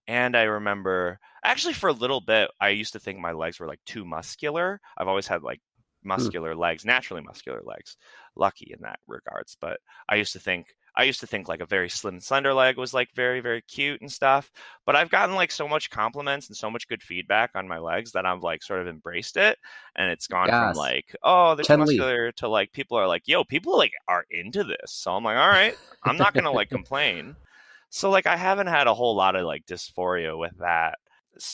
And I remember actually for a little bit, I used to think my legs were like too muscular. I've always had like muscular legs, naturally muscular legs, lucky in that regards. But I used to think like a very slim, slender leg was like very, very cute and stuff. But I've gotten like so much compliments and so much good feedback on my legs that I've like sort of embraced it. And it's gone from like, oh, they're too muscular to like, people are like, yo, people like are into this. So I'm like, all right, I'm not going to like complain. So like, I haven't had a whole lot of like dysphoria with that.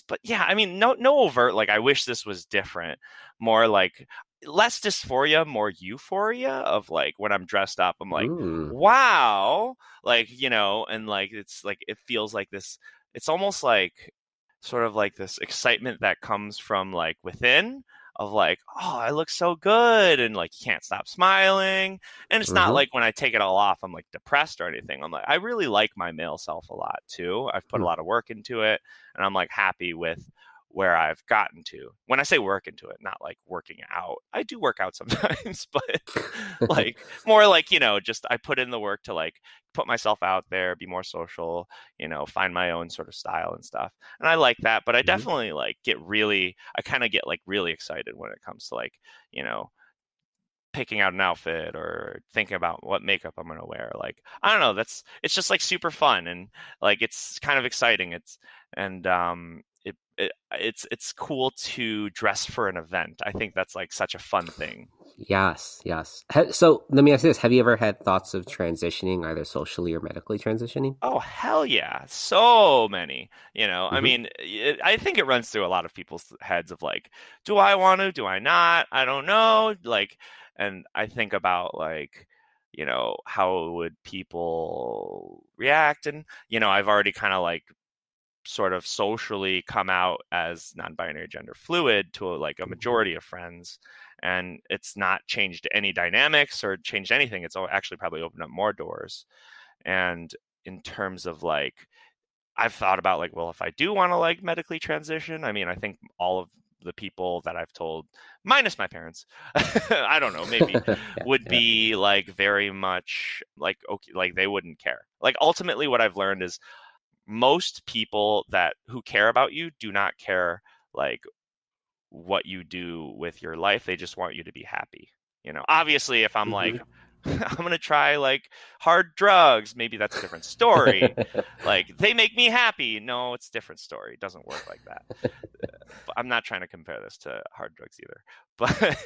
But yeah, I mean, no overt, like I wish this was different. More like less dysphoria, more euphoria of like when I'm dressed up, I'm like, wow, like, and like, it's like, it feels like this, it's almost like sort of like this excitement that comes from like within of like, oh, I look so good. And like, you can't stop smiling. And it's not like when I take it all off, I'm like depressed or anything. I'm like, I really like my male self a lot too. I've put a lot of work into it and I'm like happy with where I've gotten to. When I say work into it, not like working out. I do work out sometimes, but like more like, just I put in the work to like put myself out there, be more social, find my own sort of style and stuff. And I like that, but I definitely like I kind of get like really excited when it comes to like, picking out an outfit or thinking about what makeup I'm going to wear. Like, I don't know, it's just like super fun and like, it's kind of exciting. It's cool to dress for an event. I think that's like such a fun thing. Yes. So let me ask you this. Have you ever had thoughts of transitioning, either socially or medically transitioning? Oh, hell yeah. So many, I mean, I think it runs through a lot of people's heads of like, do I want to, do I not? I don't know. Like, and I think about like, how would people react? And, I've already kind of like sort of socially come out as non-binary gender fluid to like a majority of friends. And it's not changed any dynamics or changed anything. It's actually probably opened up more doors. And in terms of like, I've thought about like, well, if I do want to like medically transition, I mean, I think all of the people that I've told, minus my parents, I don't know, maybe would be like very much like, okay, like they wouldn't care. Like ultimately what I've learned is most people who care about you do not care like what you do with your life. They just want you to be happy. Obviously if I'm like, I'm going to try like hard drugs, maybe that's a different story. Like they make me happy. No, it's a different story. It doesn't work like that. I'm not trying to compare this to hard drugs either, but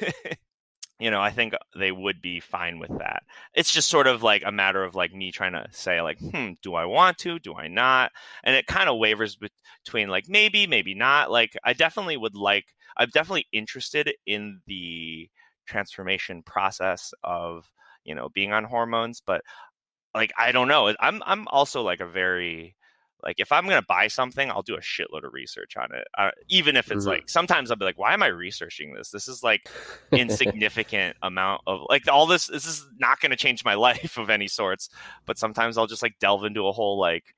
I think they would be fine with that. It's just sort of like a matter of like me trying to say like, do I want to, do I not? And it kind of wavers between like, maybe not. Like I'm definitely interested in the transformation process of, being on hormones, but like, I don't know. I'm also like a very, like if I'm going to buy something, I'll do a shitload of research on it. Even if it's like, sometimes I'll be like, why am I researching this? This is like insignificant amount of like all this is not going to change my life of any sorts. But sometimes I'll just like delve into a whole like,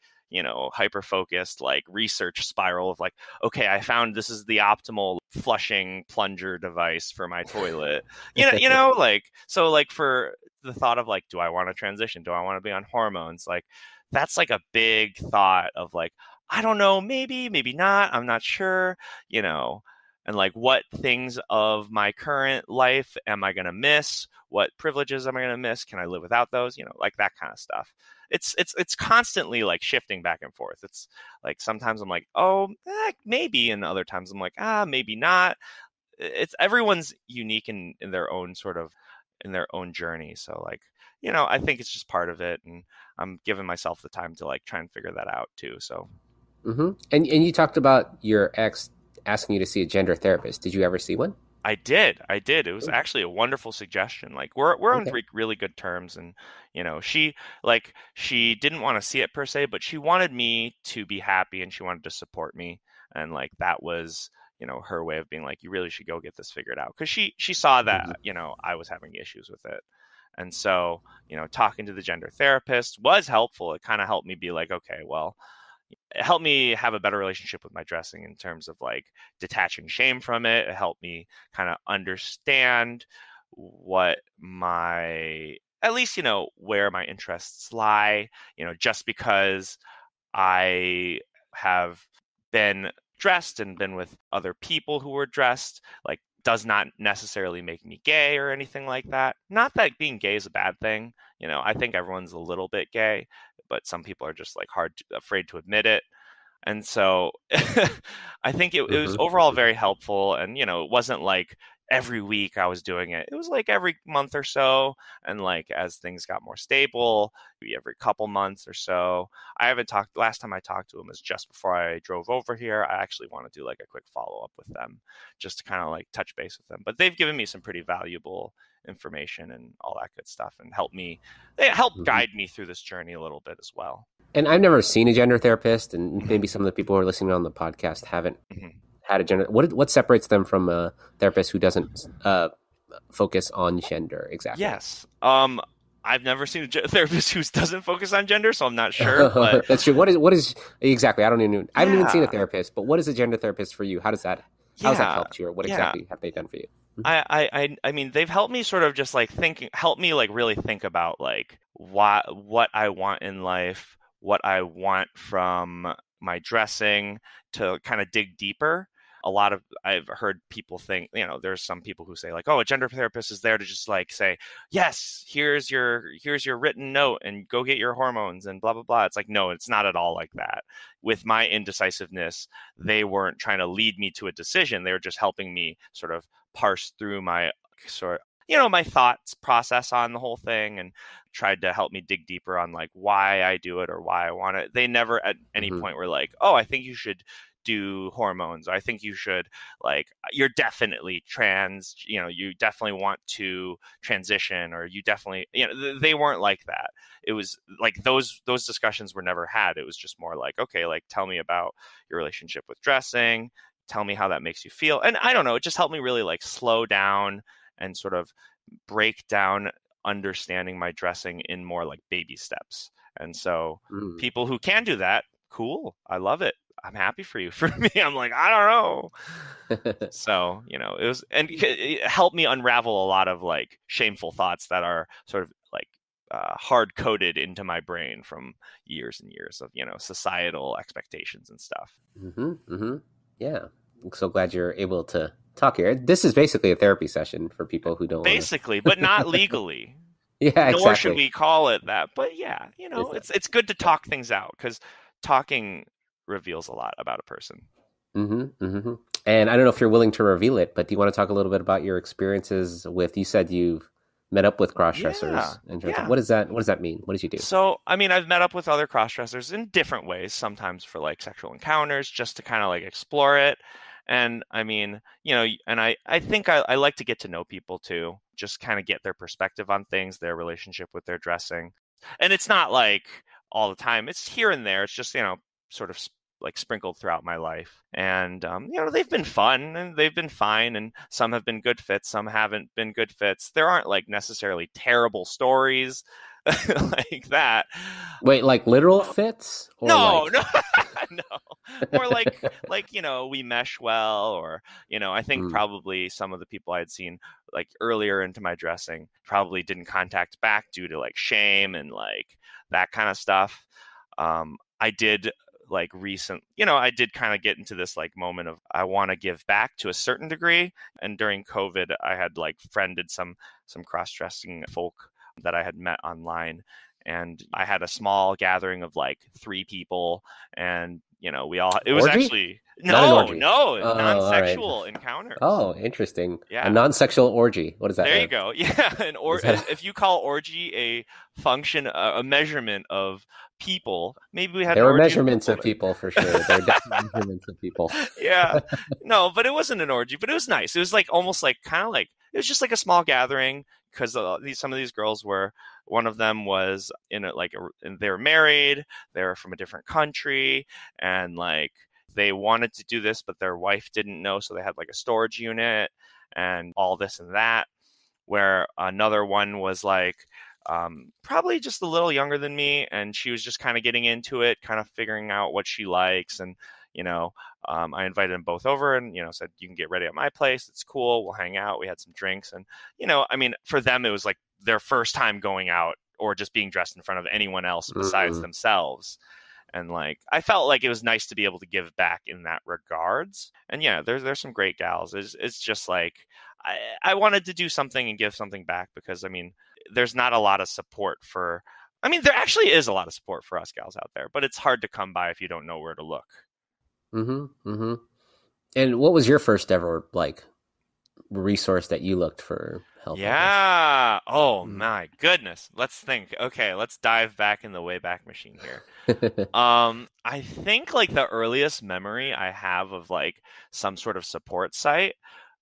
hyper focused like research spiral of like, okay, I found this is the optimal flushing plunger device for my toilet. Like, so like for the thought of like, do I want to transition? Do I want to be on hormones? Like, that's like a big thought of like, I don't know, maybe not. I'm not sure, and like what things of my current life am I going to miss? What privileges am I going to miss? Can I live without those? Like that kind of stuff. It's constantly like shifting back and forth. It's like, sometimes I'm like, oh, maybe. And other times I'm like, maybe not. It's everyone's unique in their own sort of, in their own journey. So like, I think it's just part of it. And I'm giving myself the time to like try and figure that out too. So. And you talked about your ex asking you to see a gender therapist. Did you ever see one? I did. It was actually a wonderful suggestion. Like we're on really good terms, and she didn't want to see it per se, but she wanted me to be happy and she wanted to support me, and like that was her way of being like, you really should go get this figured out, because she saw that I was having issues with it. And so talking to the gender therapist was helpful. It kind of helped me be like, okay, well, it helped me have a better relationship with my dressing in terms of like detaching shame from it. It helped me kind of understand what at least where my interests lie. Just because I have been dressed and been with other people who were dressed, like, does not necessarily make me gay or anything like that. Not that being gay is a bad thing. I think everyone's a little bit gay, but some people are just like afraid to admit it. And so I think it was overall very helpful. And, it wasn't like every week I was doing it. It was like every month or so. And like, as things got more stable, maybe every couple months or so. Last time I talked to him was just before I drove over here. I actually want to do like a quick follow-up with them just to kind of like touch base with them. But they've given me some pretty valuable information and all that good stuff, and they help guide me through this journey a little bit as well. And I've never seen a gender therapist, and maybe some of the people who are listening on the podcast haven't had a gender. What separates them from a therapist who doesn't focus on gender exactly? Yes. I've never seen a therapist who doesn't focus on gender, so I'm not sure. But That's true. What is exactly? I haven't even seen a yeah, therapist. But what is a gender therapist for you? How has that yeah, helped you, or what yeah. exactly have they done for you? I mean, they've helped me sort of just like help me like really think about like what I want in life, what I want from my dressing, to kind of dig deeper. I've heard people think, there's some people who say like, oh, a gender therapist is there to just like say, yes, here's your written note and go get your hormones and blah, blah, blah. It's like, no, it's not at all like that. With my indecisiveness, they weren't trying to lead me to a decision. They were just helping me sort of parse through my my thoughts process on the whole thing, and tried to help me dig deeper on like why I do it or why I want it. They never at any point were like, oh, I think you should do hormones. I think you should, like, you're definitely trans, you definitely want to transition, or you definitely, they weren't like that. It was like those discussions were never had. It was just more like, okay, like, tell me about your relationship with dressing. Tell me how that makes you feel. And I don't know, it just helped me really like slow down and sort of break down understanding my dressing in more like baby steps. And so people who can do that, cool. I love it. I'm happy for you. For me, I'm like, I don't know. So, it helped me unravel a lot of like shameful thoughts that are sort of like hard coded into my brain from years and years of, societal expectations and stuff. Yeah. I'm so glad you're able to talk here. This is basically a therapy session for people who don't basically, but not legally. Yeah, exactly. Nor should we call it that. But yeah, it's good to talk things out, because talking reveals a lot about a person. And I don't know if you're willing to reveal it, but do you want to talk a little bit about your experiences with, you said you've met up with crossdressers. Yeah. What does that mean? What did you do? So, I mean, I've met up with other crossdressers in different ways, sometimes for like sexual encounters, just to kind of like explore it. And I mean, and I think I like to get to know people too, just kind of get their perspective on things, their relationship with their dressing. And it's not like all the time, it's here and there. It's just, sort of like sprinkled throughout my life. And, they've been fun and they've been fine. And some have been good fits. Some haven't been good fits. There aren't like necessarily terrible stories like that. Wait, like literal fits? Or no. More like, we mesh well, or, I think probably some of the people I had seen like earlier into my dressing probably didn't contact back due to like shame and like that kind of stuff. I did like I did kind of get into this like moment of I want to give back to a certain degree. And during COVID, I had like friended some cross-dressing folk that I had met online. And I had a small gathering of like 3 people, and it was orgy? Actually non-sexual encouners. Oh, interesting. Yeah. A non-sexual orgy. What does that mean? There you go. Yeah. If you call orgy a function, a measurement of people, maybe we had. There were measurements of people for sure. There are definitely measurements of people. Yeah. No, but it wasn't an orgy, but it was nice. It was like almost like kind of like, it was just like a small gathering, because some of these girls were, one of them was they were married, they were from a different country, and like they wanted to do this, but their wife didn't know, so they had like a storage unit and all this and that. Where another one was like probably just a little younger than me, and she was just kind of getting into it, kind of figuring out what she likes. And I invited them both over and said, you can get ready at my place, it's cool, we'll hang out. We had some drinks, and I mean, for them it was like their first time going out or just being dressed in front of anyone else besides themselves. And like I felt like it was nice to be able to give back in that regards. And yeah, there's some great gals. It's just like I wanted to do something and give something back, because I mean, there's not a lot of support for, I mean, there actually is a lot of support for us gals out there, but it's hard to come by if you don't know where to look. And what was your first ever like resource that you looked for help? Yeah. Oh my goodness. Let's think. Okay, let's dive back in the Wayback Machine here. I think like the earliest memory I have of like some sort of support site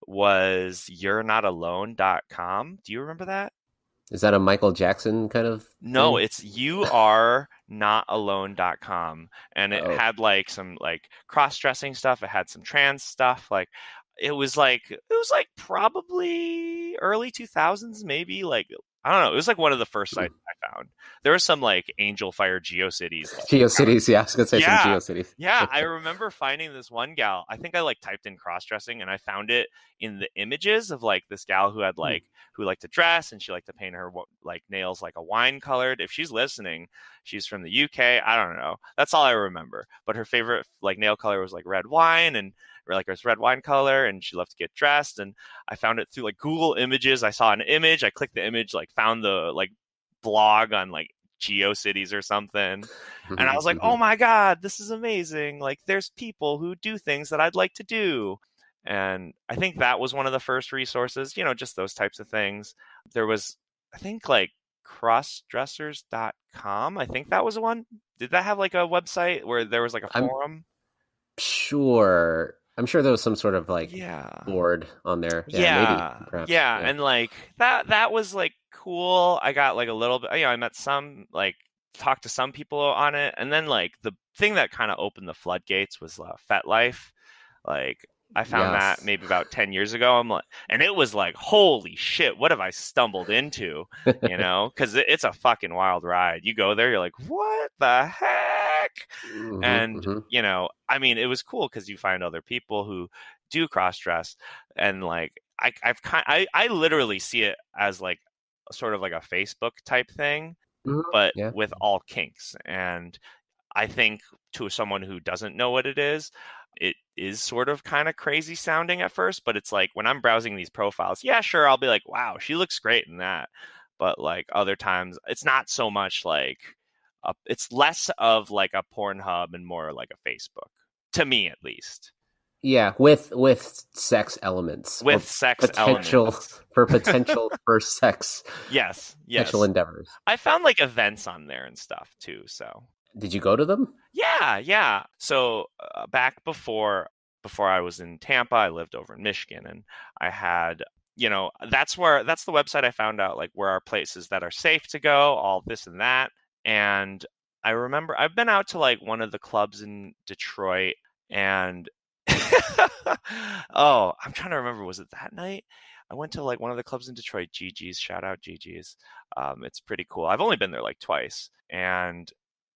was you'renotalone.com. Do you remember that? Is that a Michael Jackson kind of thing? No, it's youarenotalone.com. And it had like some like cross-dressing stuff. It had some trans stuff. Like it was like probably early 2000s, maybe like I don't know. It was like one of the first sites I found. There were some like Angel Fire GeoCities. Like, GeoCities, yeah. I was going to say some yeah. GeoCities. Yeah, I remember finding this one gal. I think I like typed in cross-dressing and I found it in the images of like this gal who had like who liked to dress and she liked to paint her like nails like a wine colored. If she's listening, she's from the UK. I don't know. That's all I remember. But her favorite like nail color was like red wine and like her red wine color, and she loved to get dressed. And I found it through like Google Images. I saw an image. I clicked the image, like found the like blog on like GeoCities or something. And I was like, oh my God, this is amazing. Like there's people who do things that I'd like to do. And I think that was one of the first resources, you know, just those types of things. There was, I think like crossdressers.com. I think that was the one. Did that have like a website where there was like a forum? I'm sure there was some sort of like board on there. Yeah, maybe. Perhaps. Yeah. And like that was like cool. I got like a little bit, you know, I met some, like talked to some people on it. And then like the thing that kind of opened the floodgates was FetLife. Like I found that maybe about 10 years ago. I'm like, and it was like, holy shit, what have I stumbled into? You know, because it's a fucking wild ride. You go there, you're like, what the heck? And you know, I mean, it was cool because you find other people who do cross dress, and like I literally see it as like sort of like a Facebook type thing, but with all kinks. And I think to someone who doesn't know what it is sort of kind of crazy sounding at first, but it's like when I'm browsing these profiles, yeah, sure, I'll be like, wow, she looks great in that. But like other times, it's not so much like, it's less of like a Pornhub and more like a Facebook, to me at least. Yeah, with sex elements. With sex elements. Potential for sex. Yes. Sexual endeavors. I found like events on there and stuff too, so. Did you go to them? Yeah. So back before I was in Tampa, I lived over in Michigan, and I had, you know, that's the website I found out like where are places that are safe to go, all this and that. And I remember I've been out to like one of the clubs in Detroit, and oh, I'm trying to remember, was it that night? I went to like one of the clubs in Detroit, Gigi's, shout out Gigi's. It's pretty cool. I've only been there like twice, and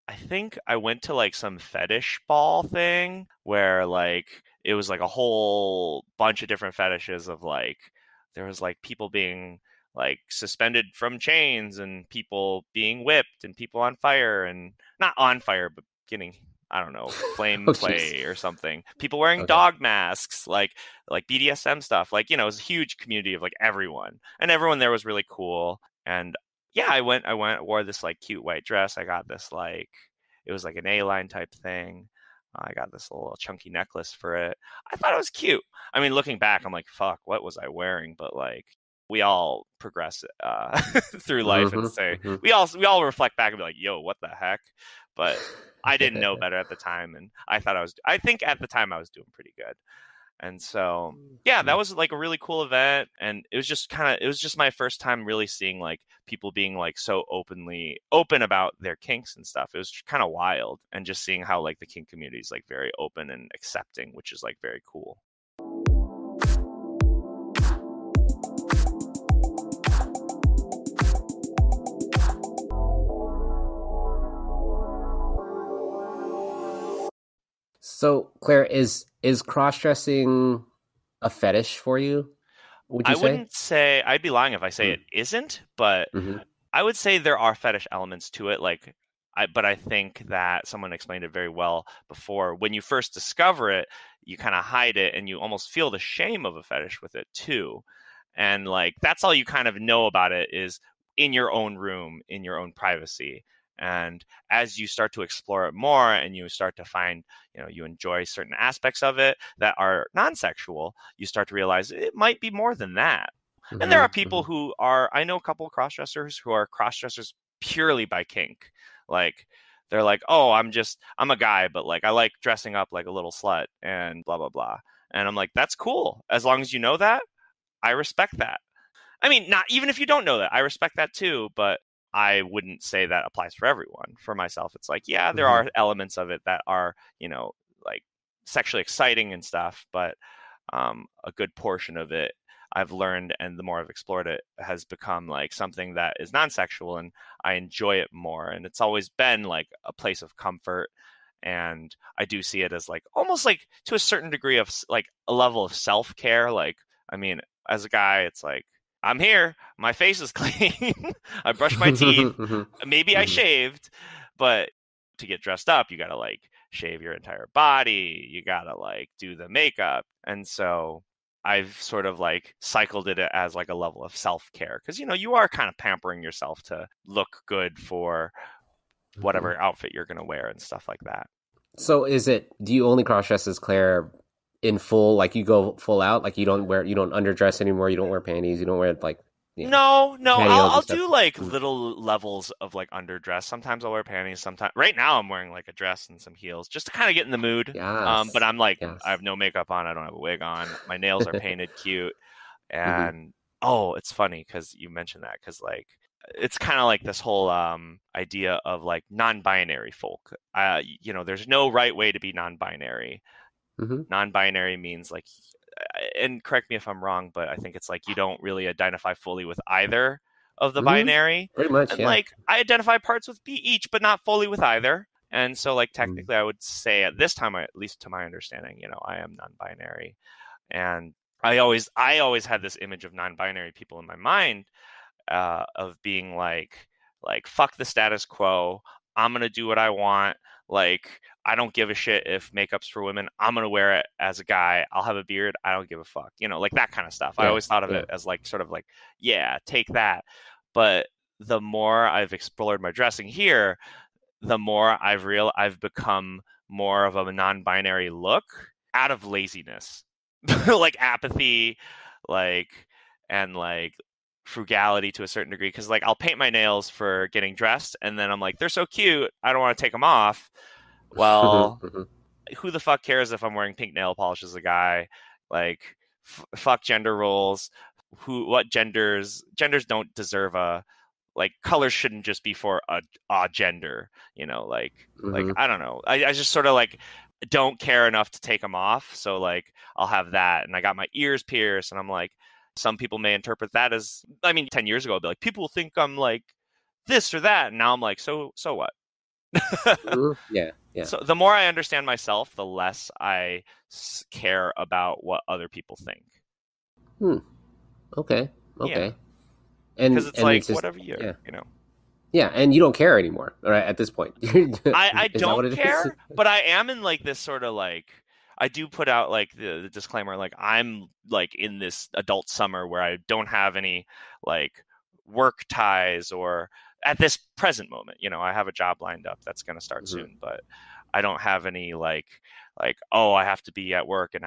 I think I went to like some fetish ball thing where like it was like a whole bunch of different fetishes of like, there was like people being like suspended from chains and people being whipped and people on fire, and not on fire, but getting, I don't know, flame play or something. People wearing dog masks, like BDSM stuff. Like, you know, it was a huge community of like everyone, and everyone there was really cool. And yeah, I went, wore this like cute white dress. I got this like, it was like an A-line type thing. I got this little chunky necklace for it. I thought it was cute. I mean, looking back, I'm like, fuck, what was I wearing? But like, we all progress through life and say, we all reflect back and be like, yo, what the heck? But I didn't know better at the time. And I think at the time I was doing pretty good. And so, yeah, that was like a really cool event. And it was just my first time really seeing like people being like so open about their kinks and stuff. It was kind of wild. And just seeing how like the kink community is like very open and accepting, which is like very cool. So, Claire, is cross-dressing a fetish for you? Would you say? Wouldn't say, I'd be lying if I say it isn't, but I would say there are fetish elements to it. But I think that someone explained it very well before. When you first discover it, you kind of hide it and you almost feel the shame of a fetish with it too. And like, that's all you kind of know about it is in your own room, in your own privacy. And as you start to explore it more and you start to find, you know, you enjoy certain aspects of it that are non-sexual, you start to realize it might be more than that. And there are people who are, I know a couple of cross-dressers who are cross-dressers purely by kink. Like, they're like, oh, I'm a guy, but like, I like dressing up like a little slut and blah, blah, blah. And I'm like, that's cool. As long as you know that, I respect that. I mean, not even if you don't know that, I respect that too, but I wouldn't say that applies for everyone. For myself, it's like, yeah, there are elements of it that are, you know, like sexually exciting and stuff, but a good portion of it I've learned, and the more I've explored it, has become like something that is non-sexual, and I enjoy it more. And it's always been like a place of comfort. And I do see it as like almost like to a certain degree of like a level of self-care. Like, I mean, as a guy, it's like, I'm here, my face is clean, I brushed my teeth, maybe I shaved, but to get dressed up, you got to like shave your entire body, you got to like do the makeup. And so I've sort of like cycled it as like a level of self-care, because, you know, you are kind of pampering yourself to look good for whatever outfit you're going to wear and stuff like that. So do you only cross-dress as Claire in full, like you go full out, like you don't underdress anymore, you don't wear panties, you don't wear like, no, I'll do like little levels of like underdress. Sometimes I'll wear panties. Sometimes, right now I'm wearing like a dress and some heels just to kind of get in the mood. Yes. But I'm like, Yes. I have no makeup on. I don't have a wig on. My nails are painted cute. And it's funny because you mentioned that, because like it's kind of like this whole idea of like non-binary folk. You know, there's no right way to be non-binary. Non-binary means like, and correct me if I'm wrong, but I think it's like you don't really identify fully with either of the binary. Pretty much, and yeah. Like I identify parts with each, but not fully with either. And so like technically I would say at this time, at least to my understanding, you know, I am non-binary. And I always had this image of non-binary people in my mind of being like fuck the status quo. I'm going to do what I want. Like, I don't give a shit if makeup's for women. I'm going to wear it as a guy. I'll have a beard. I don't give a fuck. You know, like that kind of stuff. I always thought of it as like sort of like, yeah, take that. But the more I've explored my dressing here, the more I've become more of a non-binary look out of laziness, like apathy, like, and like frugality to a certain degree. Because like I'll paint my nails for getting dressed, and then I'm like, they're so cute, I don't want to take them off. Well, who the fuck cares if I'm wearing pink nail polish as a guy? Like, fuck gender roles. What genders don't deserve a, like, colors shouldn't just be for a gender, you know, like I don't know. I just sort of like don't care enough to take them off. So like I'll have that, and I got my ears pierced, and I'm like, some people may interpret that as, I mean, 10 years ago I'd be like, people think I'm like this or that, and now I'm like, so what? Yeah. So the more I understand myself, the less I care about what other people think. Okay. Yeah. And because it's like, whatever you know. Yeah, and you don't care anymore, right? At this point, I don't care, but I am in like this sort of like, I do put out like the disclaimer, like I'm like in this adult summer where I don't have any like work ties, or at this present moment, you know, I have a job lined up that's going to start soon, but I don't have any like, oh, I have to be at work and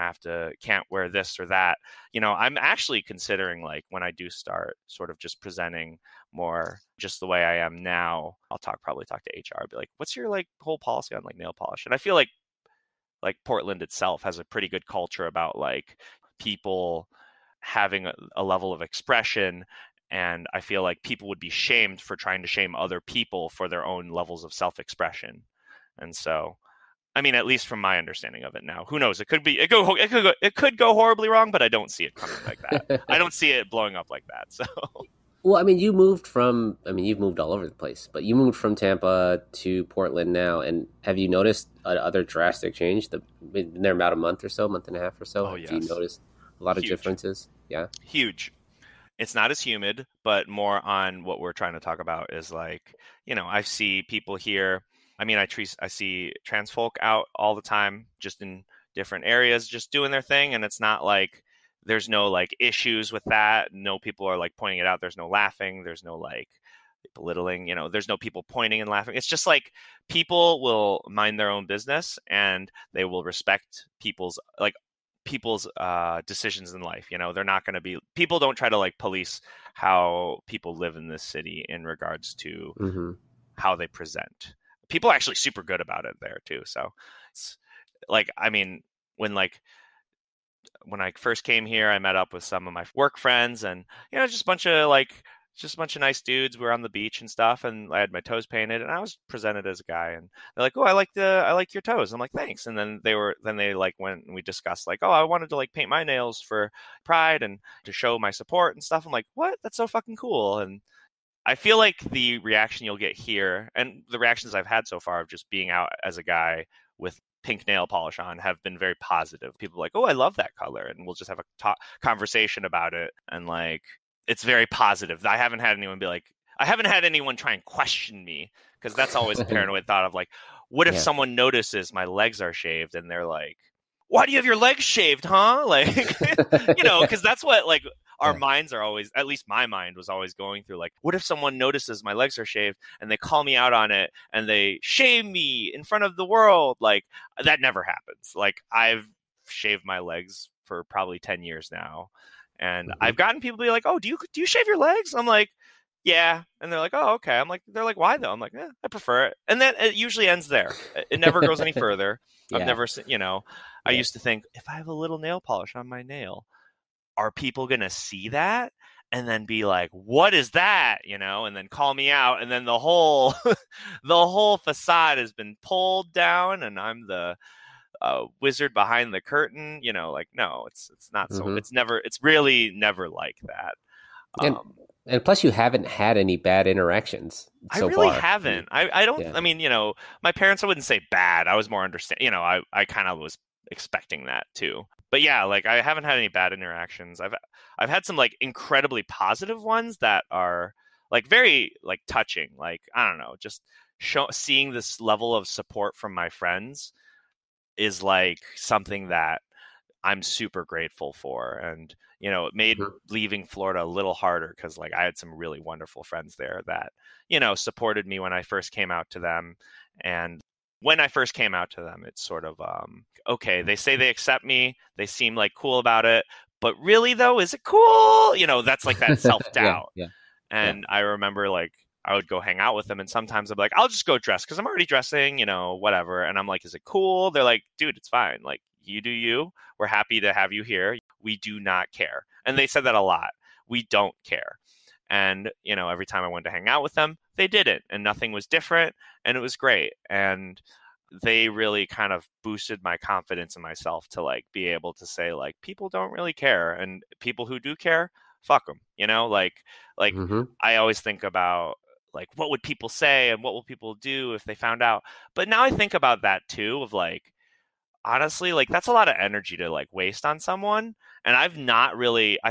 can't wear this or that. You know, I'm actually considering, like, when I do start sort of just presenting more just the way I am now, I'll probably talk to HR, be like, what's your like whole policy on like nail polish? And I feel like Portland itself has a pretty good culture about like people having a level of expression. And I feel like people would be shamed for trying to shame other people for their own levels of self-expression. And so, I mean, at least from my understanding of it now, who knows? It could go horribly wrong, but I don't see it coming like that. I don't see it blowing up like that. So, well, I mean, you've moved all over the place, but you moved from Tampa to Portland now. And have you noticed other drastic change? Been there about a month and a half or so. Oh, yes. Have you noticed a lot of differences? Yeah. Huge. It's not as humid, but more on what we're trying to talk about is like, you know, I see people here. I mean, I see trans folk out all the time, just in different areas, just doing their thing. And it's not like there's no like issues with that. No people are like pointing it out. There's no laughing. There's no like belittling, you know, there's no people pointing and laughing. It's just like people will mind their own business, and they will respect people's decisions in life. You know, they're not going to be, people don't try to like police how people live in this city in regards to how they present. People are actually super good about it there too. So it's like, I mean, when I first came here, I met up with some of my work friends, and, you know, just a bunch of like just a bunch of nice dudes. We were on the beach and stuff, and I had my toes painted, and I was presented as a guy, and they're like, "Oh, I like your toes." I'm like, "Thanks." And then they like went and we discussed like, "Oh, I wanted to like paint my nails for Pride and to show my support and stuff." I'm like, "What? That's so fucking cool." And I feel like the reaction you'll get here, and the reactions I've had so far of just being out as a guy with pink nail polish on, have been very positive. People are like, "Oh, I love that color," and we'll just have a conversation about it, and like, it's very positive. I haven't had anyone try and question me, because that's always a paranoid thought of like, what if someone notices my legs are shaved and they're like, "Why do you have your legs shaved, huh?" Like, because that's what like our minds are always, at least my mind was always going through, like, what if someone notices my legs are shaved and they call me out on it and they shame me in front of the world? Like, that never happens. Like, I've shaved my legs for probably 10 years now. And I've gotten people to be like, "Oh, do you shave your legs?" I'm like, "Yeah." And they're like, "Oh, okay." They're like, "Why though?" I'm like, "I prefer it." And then it usually ends there. It never goes any further. I've never, I used to think, if I have a little nail polish on my nail, are people going to see that and then be like, "What is that?" And then call me out. And then the whole, the whole facade has been pulled down and I'm the wizard behind the curtain, like, no, it's not so, it's really never like that. And plus you haven't had any bad interactions so I really far. haven't. I don't, I mean, my parents, I wouldn't say bad. I was more I kind of was expecting that too. But yeah, like, I haven't had any bad interactions. I've had some like incredibly positive ones that are like very like touching. Like, I don't know, just seeing this level of support from my friends is like something that I'm super grateful for. And, it made leaving Florida a little harder because like I had some really wonderful friends there that, supported me when I first came out to them. And when I first came out to them, it's sort of, okay, they say they accept me. They seem like cool about it. But really though, is it cool? That's like that self-doubt. And I remember like, I would go hang out with them, and sometimes I'd be like, "I'll just go dress because I'm already dressing, whatever." And I'm like, "Is it cool?" They're like, "Dude, it's fine. Like, you do you. We're happy to have you here. We do not care." And they said that a lot. We don't care. And, every time I went to hang out with them, they didn't, and nothing was different, and it was great. And they really kind of boosted my confidence in myself to like be able to say like, people don't really care, and people who do care, fuck them, like I always think about like, what would people say and what will people do if they found out? But now I think about that too, of like, honestly, like, that's a lot of energy to like waste on someone. And I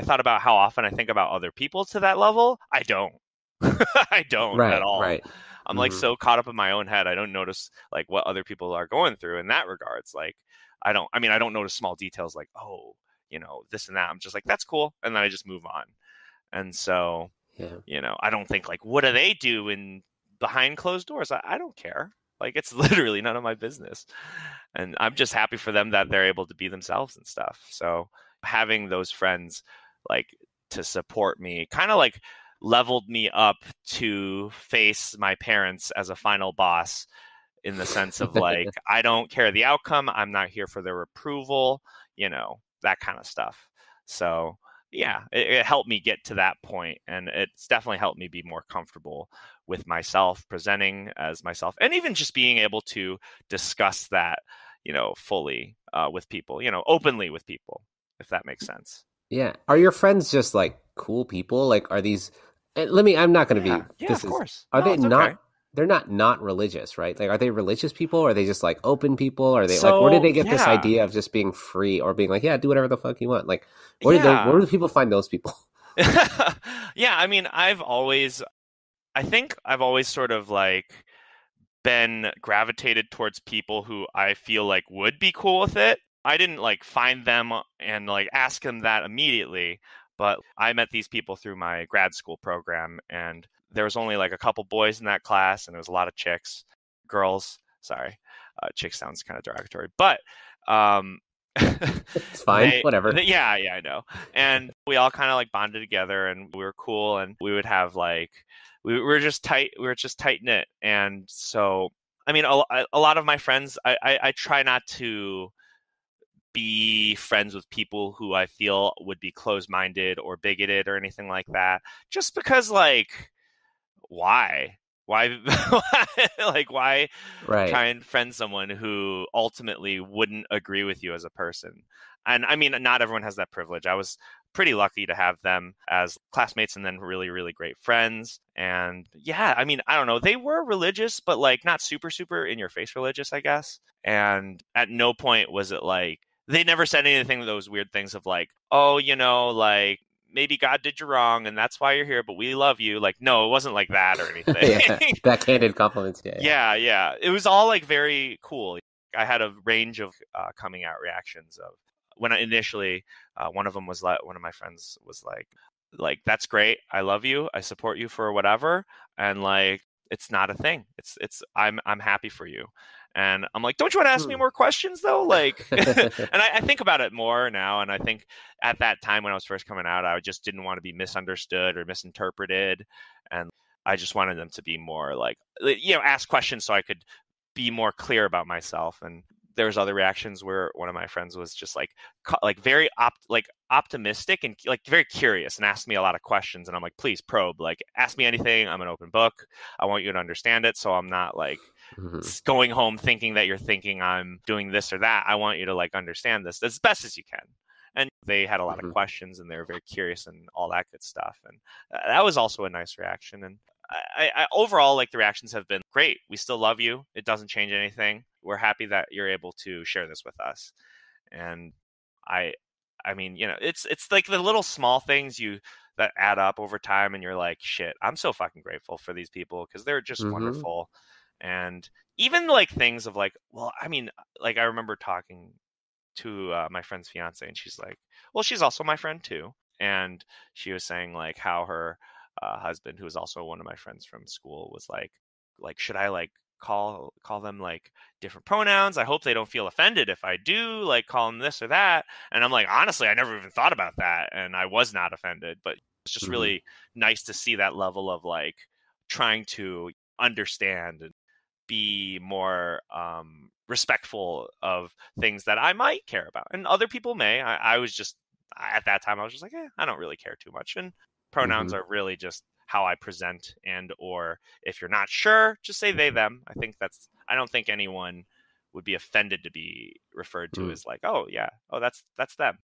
thought about how often I think about other people to that level. I don't. I don't at all. Right. I'm like so caught up in my own head. I don't notice like what other people are going through in that regards. Like, I don't notice small details like, oh, this and that. I'm just like, that's cool. And then I just move on. And so, I don't think like, what do they do in behind closed doors? I don't care. Like, it's literally none of my business. And I'm just happy for them that they're able to be themselves and stuff. So having those friends like to support me kind of like leveled me up to face my parents as a final boss, in the sense of like, I don't care the outcome. I'm not here for their approval, that kind of stuff. So yeah, it helped me get to that point, and it's definitely helped me be more comfortable with myself, presenting as myself, and even just being able to discuss that, fully with people, openly with people, if that makes sense. Yeah. Are your friends just like cool people? Like, are these? I'm not going to be. Yeah, of course. Are they not? Okay. They're not religious, right? Like, are they religious people? Or are they just like open people? Are they like, where did they get this idea of just being free or being like, yeah, do whatever the fuck you want? Like, where do people find those people? Yeah, I mean, I think I've always sort of like been gravitated towards people who I feel like would be cool with it. I didn't like find them and like ask them that immediately, but I met these people through my grad school program, and there was only like a couple boys in that class, and there was a lot of girls. Sorry. Chick sounds kind of derogatory, but it's fine. Whatever. Yeah, I know. And we all kind of like bonded together, and we were cool, and we would have like, we were just tight knit. And so, I mean, a lot of my friends, I try not to be friends with people who I feel would be closed-minded or bigoted or anything like that. Just because, like, why? Why, like, why try and friend someone who ultimately wouldn't agree with you as a person? And I mean, not everyone has that privilege. I was pretty lucky to have them as classmates and then really, really great friends. And yeah, I mean, I don't know. They were religious, but like not super, super in your face religious, I guess. And at no point was it like, they never said anything, those weird things of like, oh, you know, like, maybe God did you wrong and that's why you're here, but we love you. Like, no, it wasn't like that or anything. Backhanded compliments. Yeah. It was all like very cool. I had a range of coming out reactions of when I initially, one of them was like, one of my friends was like, that's great. I love you. I support you for whatever. And like, it's not a thing. I'm happy for you. And I'm like, don't you want to ask me more questions though? Like, and I think about it more now. And I think at that time when I was first coming out, I just didn't want to be misunderstood or misinterpreted. And I just wanted them to be more like, you know, ask questions so I could be more clear about myself. And there's other reactions where one of my friends was just like very optimistic and like very curious and asked me a lot of questions. And I'm like, please probe, like ask me anything. I'm an open book. I want you to understand it. So I'm not like going home thinking that you're thinking I'm doing this or that. I want you to like understand this as best as you can. And they had a lot of questions and they were very curious and all that good stuff. And that was also a nice reaction. And I overall, like the reactions have been great. We still love you. It doesn't change anything. We're happy that you're able to share this with us. And I mean, you know, it's like the little small things that add up over time. And you're like, shit, I'm so fucking grateful for these people because they're just wonderful. And even like things of like, well, I mean, like I remember talking to my friend's fiance and she's like, well, she's also my friend too. And she was saying like how her husband, who was also one of my friends from school, was like, should I like call them like different pronouns? I hope they don't feel offended if I do like call them this or that. And I'm like, honestly, I never even thought about that. And I was not offended, but it's just really nice to see that level of like trying to understand and be more respectful of things that I might care about. And other people may. I was just, at that time, I was just like, I don't really care too much. And pronouns are really just how I present, and or if you're not sure, just say they, them. I don't think anyone would be offended to be referred to as like, oh yeah, oh that's them.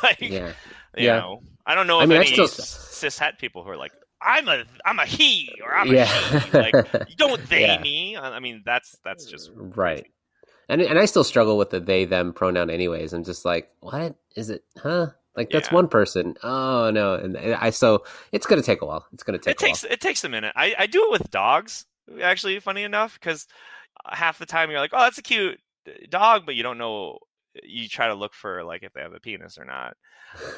Like, you know, I don't know if any cis het people who are like, I'm a he or I'm a she. Like, don't they me. I mean, that's just right. Crazy. And I still struggle with the they them pronoun anyways. I'm just like, what is it? Huh? Like that's one person. Oh no. And so it's going to take a while. It takes a minute. I do it with dogs, actually, funny enough, because half the time you're like, oh, that's a cute dog, but you don't know. You try to look for like if they have a penis or not.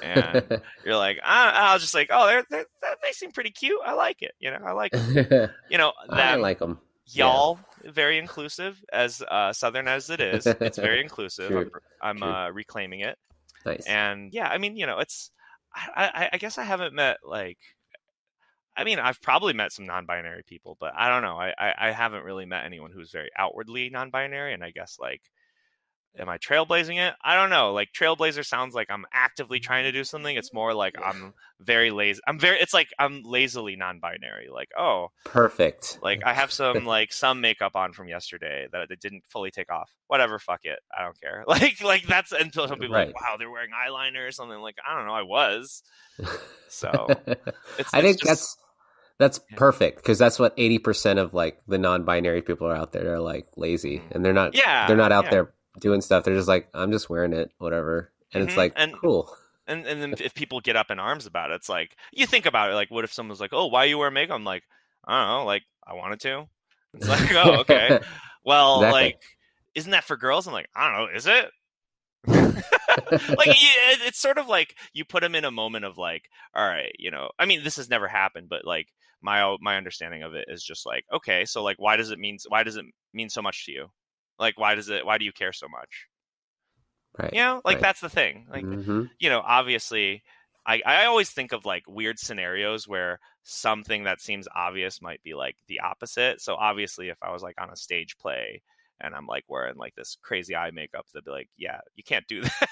And you're like, I'll just like, oh, they seem pretty cute. I like it. You know, I like them. You know, I like them. Y'all, very inclusive, as Southern as it is. It's very inclusive. True. I'm reclaiming it. Nice. And yeah, I mean, you know, it's, I guess I haven't met like, I mean, I've probably met some non-binary people, but I don't know. I haven't really met anyone who's very outwardly non-binary. And I guess like, am I trailblazing it? I don't know. Like trailblazer sounds like I'm actively trying to do something. It's more like I'm very lazy. It's like I'm lazily non-binary. Like, oh, perfect. Like I have some some makeup on from yesterday that it didn't fully take off. Whatever, fuck it. I don't care. Like that's until some people are like, wow, they're wearing eyeliner or something. Like, I don't know. I was. So I think that's perfect, because that's what 80% of like the non-binary people are out there. They're like lazy and they're not out there doing stuff. They're just like, I'm just wearing it, whatever. And it's like, cool. And then if people get up in arms about it, it's like, you think about it, like, what if someone's like, oh, why you wear makeup? I'm like, I don't know, like, I wanted to. It's like, oh, okay. Well, exactly. Like, isn't that for girls? I'm like, I don't know, is it? Like, it's sort of like you put them in a moment of like, all right, you know, I mean, this has never happened, but like my understanding of it is just like, okay, so like, why does it mean so much to you? Like, why do you care so much? Right. You know, like that's the thing. Like, you know, obviously I always think of like weird scenarios where something that seems obvious might be like the opposite. So obviously if I was like on a stage play and I'm like wearing like this crazy eye makeup, they'd be like, yeah, you can't do that.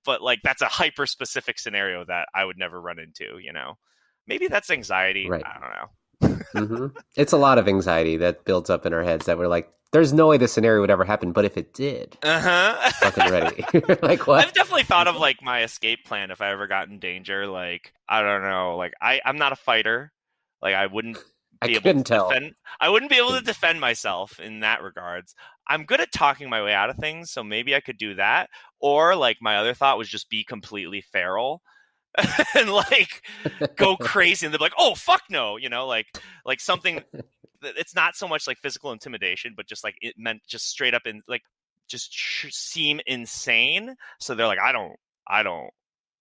But like that's a hyper specific scenario that I would never run into, you know. Maybe that's anxiety. Right. I don't know. It's a lot of anxiety that builds up in our heads that we're like, there's no way this scenario would ever happen, but if it did, fucking ready. Like what? I've definitely thought of like my escape plan if I ever got in danger. Like, I don't know. Like I'm not a fighter. Like I wouldn't be able to defend. I wouldn't be able to defend myself in that regards. I'm good at talking my way out of things, so maybe I could do that. Or like my other thought was just be completely feral. And like go crazy, and they're like, "Oh fuck no," you know, like something. It's not so much like physical intimidation, but just like it meant just straight up in like just seem insane. So they're like, "I don't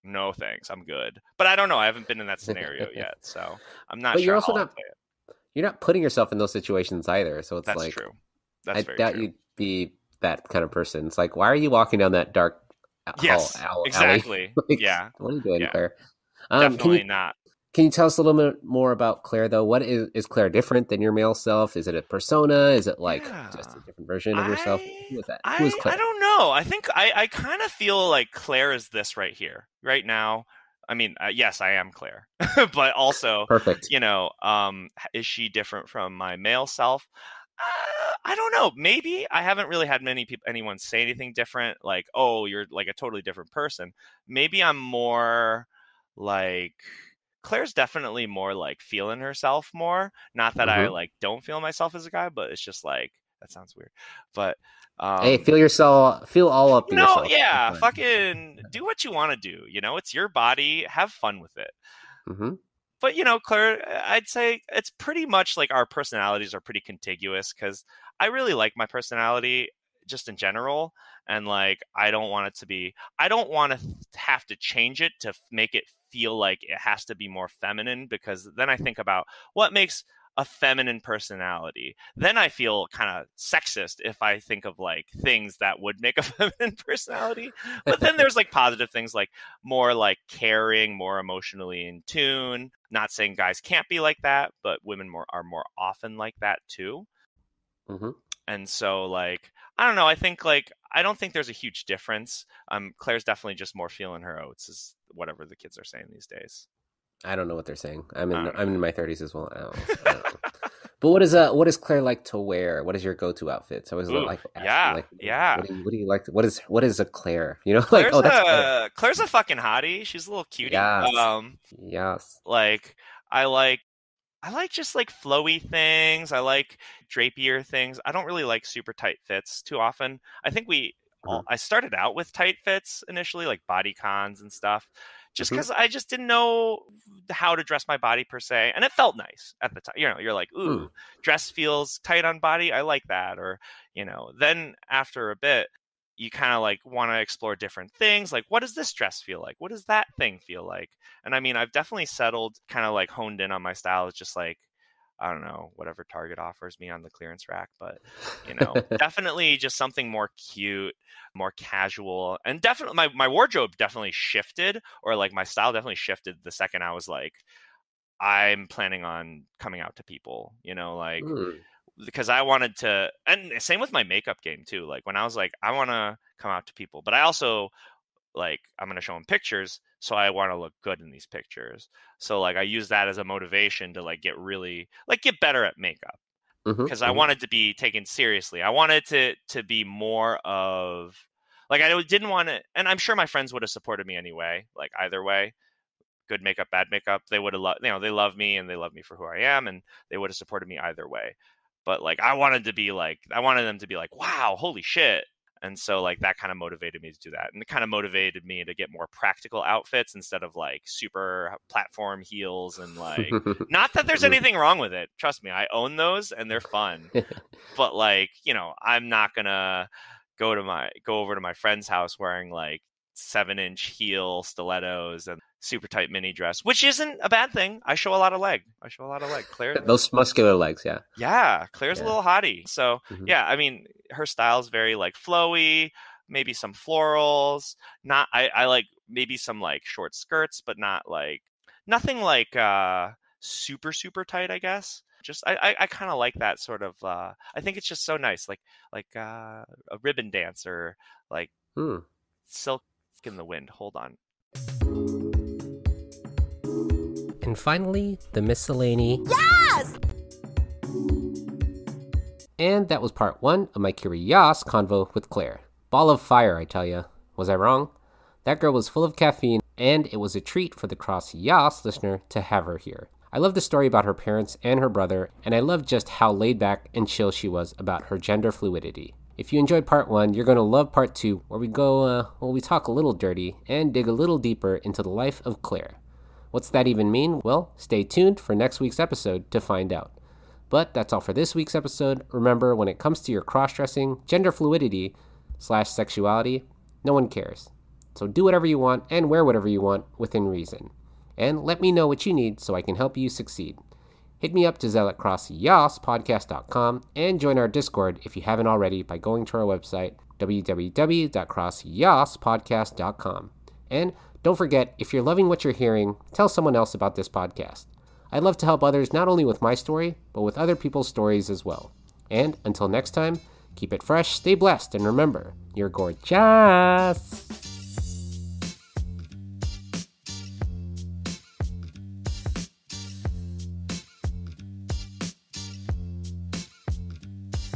know, thanks, I'm good." But I don't know. I haven't been in that scenario yet, so I'm not. But sure. You're not putting yourself in those situations either. So it's that's like, true. That's I doubt you'd be that kind of person. It's like, why are you walking down that dark? Yes, exactly. Like, yeah. What are you doing, Claire? Definitely not. Can you tell us a little bit more about Claire, though? What is Claire different than your male self? Is it a persona? Is it like just a different version of yourself? Who is that? Who is Claire? I don't know. I think I kind of feel like Claire is this right here, right now. I mean, yes, I am Claire, but also, perfect. You know, is she different from my male self? I don't know. Maybe I haven't really had anyone say anything different. Like, oh, you're like a totally different person. Maybe I'm more like Claire's definitely more like feeling herself more. Not that I like don't feel myself as a guy, but it's just like that sounds weird. But hey, feel all up. Yourself. Yeah, fucking do what you want to do. You know, it's your body. Have fun with it. But, you know, Claire, I'd say it's pretty much like our personalities are pretty contiguous because I really like my personality just in general. And like, I don't want to have to change it to make it feel like it has to be more feminine, because then I think about what makes a feminine personality. Then I feel kind of sexist if I think of like things that would make a feminine personality. But then there's like positive things like more like caring, more emotionally in tune. Not saying guys can't be like that, but women are more often like that too. And so like, I don't know. I think like, I don't think there's a huge difference. Claire's definitely just more feeling her oats, is whatever the kids are saying these days. I don't know what they're saying. I'm in my 30s as well. I don't know. But what is Claire like to wear? What is your go-to outfit? So What do you like? What is a Claire? You know, Claire's like that's Claire's a fucking hottie. She's a little cutie. Yes. Like I like just like flowy things. I like drapier things. I don't really like super tight fits too often. I think I started out with tight fits initially, like bodycons and stuff, just because I just didn't know how to dress my body per se. And it felt nice at the time. You know, you're like, ooh, dress feels tight on body. I like that. Or, you know, then after a bit, you kind of like want to explore different things. Like, what does this dress feel like? What does that thing feel like? And I mean, I've definitely settled, kind of like honed in on my style. It's just like, I don't know, whatever Target offers me on the clearance rack, but you know, definitely just something more cute, more casual. And definitely my wardrobe definitely shifted, or like my style definitely shifted the second I was like, I'm planning on coming out to people, you know, like, because I wanted to, and same with my makeup game too. Like when I was like, I want to come out to people, but I also like, I'm going to show them pictures. So I want to look good in these pictures. So like, I use that as a motivation to like get better at makeup, because I wanted to be taken seriously. I wanted to be more of like, I didn't want to, and I'm sure my friends would have supported me anyway, like either way, good makeup, bad makeup, they would have they love me and they love me for who I am, and they would have supported me either way. But like, I wanted them to be like, wow, holy shit. And so like that kind of motivated me to do that. And it kind of motivated me to get more practical outfits instead of like super platform heels and like, not that there's anything wrong with it. Trust me, I own those and they're fun. But like, you know, I'm not going to go over to my friend's house wearing like 7-inch heel stilettos and super tight mini dress, which isn't a bad thing. I show a lot of leg. Claire, those muscular legs, yeah. Claire's a little hottie. So yeah, I mean, her style is very like flowy, maybe some florals. I like maybe some like short skirts, but not like nothing like super super tight, I guess. just I kind of like that sort of. I think it's just so nice, like a ribbon dance or like silk in the wind. Hold on. And finally, the miscellany. Yes! And that was part 1 of my Curi YAAS convo with Claire. Ball of fire, I tell ya. Was I wrong? That girl was full of caffeine, and it was a treat for the CrossYaas listener to have her here. I love the story about her parents and her brother, and I love just how laid back and chill she was about her gender fluidity. If you enjoyed part 1, you're going to love part 2, where we we talk a little dirty and dig a little deeper into the life of Claire. What's that even mean? Well, stay tuned for next week's episode to find out. But that's all for this week's episode. Remember, when it comes to your cross-dressing, gender fluidity / sexuality, no one cares. So do whatever you want and wear whatever you want within reason. And let me know what you need so I can help you succeed. Hit me up, Giselle, at CrossYaasPodcast.com, and join our Discord if you haven't already by going to our website, www.CrossYaasPodcast.com. And don't forget, if you're loving what you're hearing, tell someone else about this podcast. I'd love to help others not only with my story, but with other people's stories as well. And until next time, keep it fresh, stay blessed, and remember, you're gorgeous.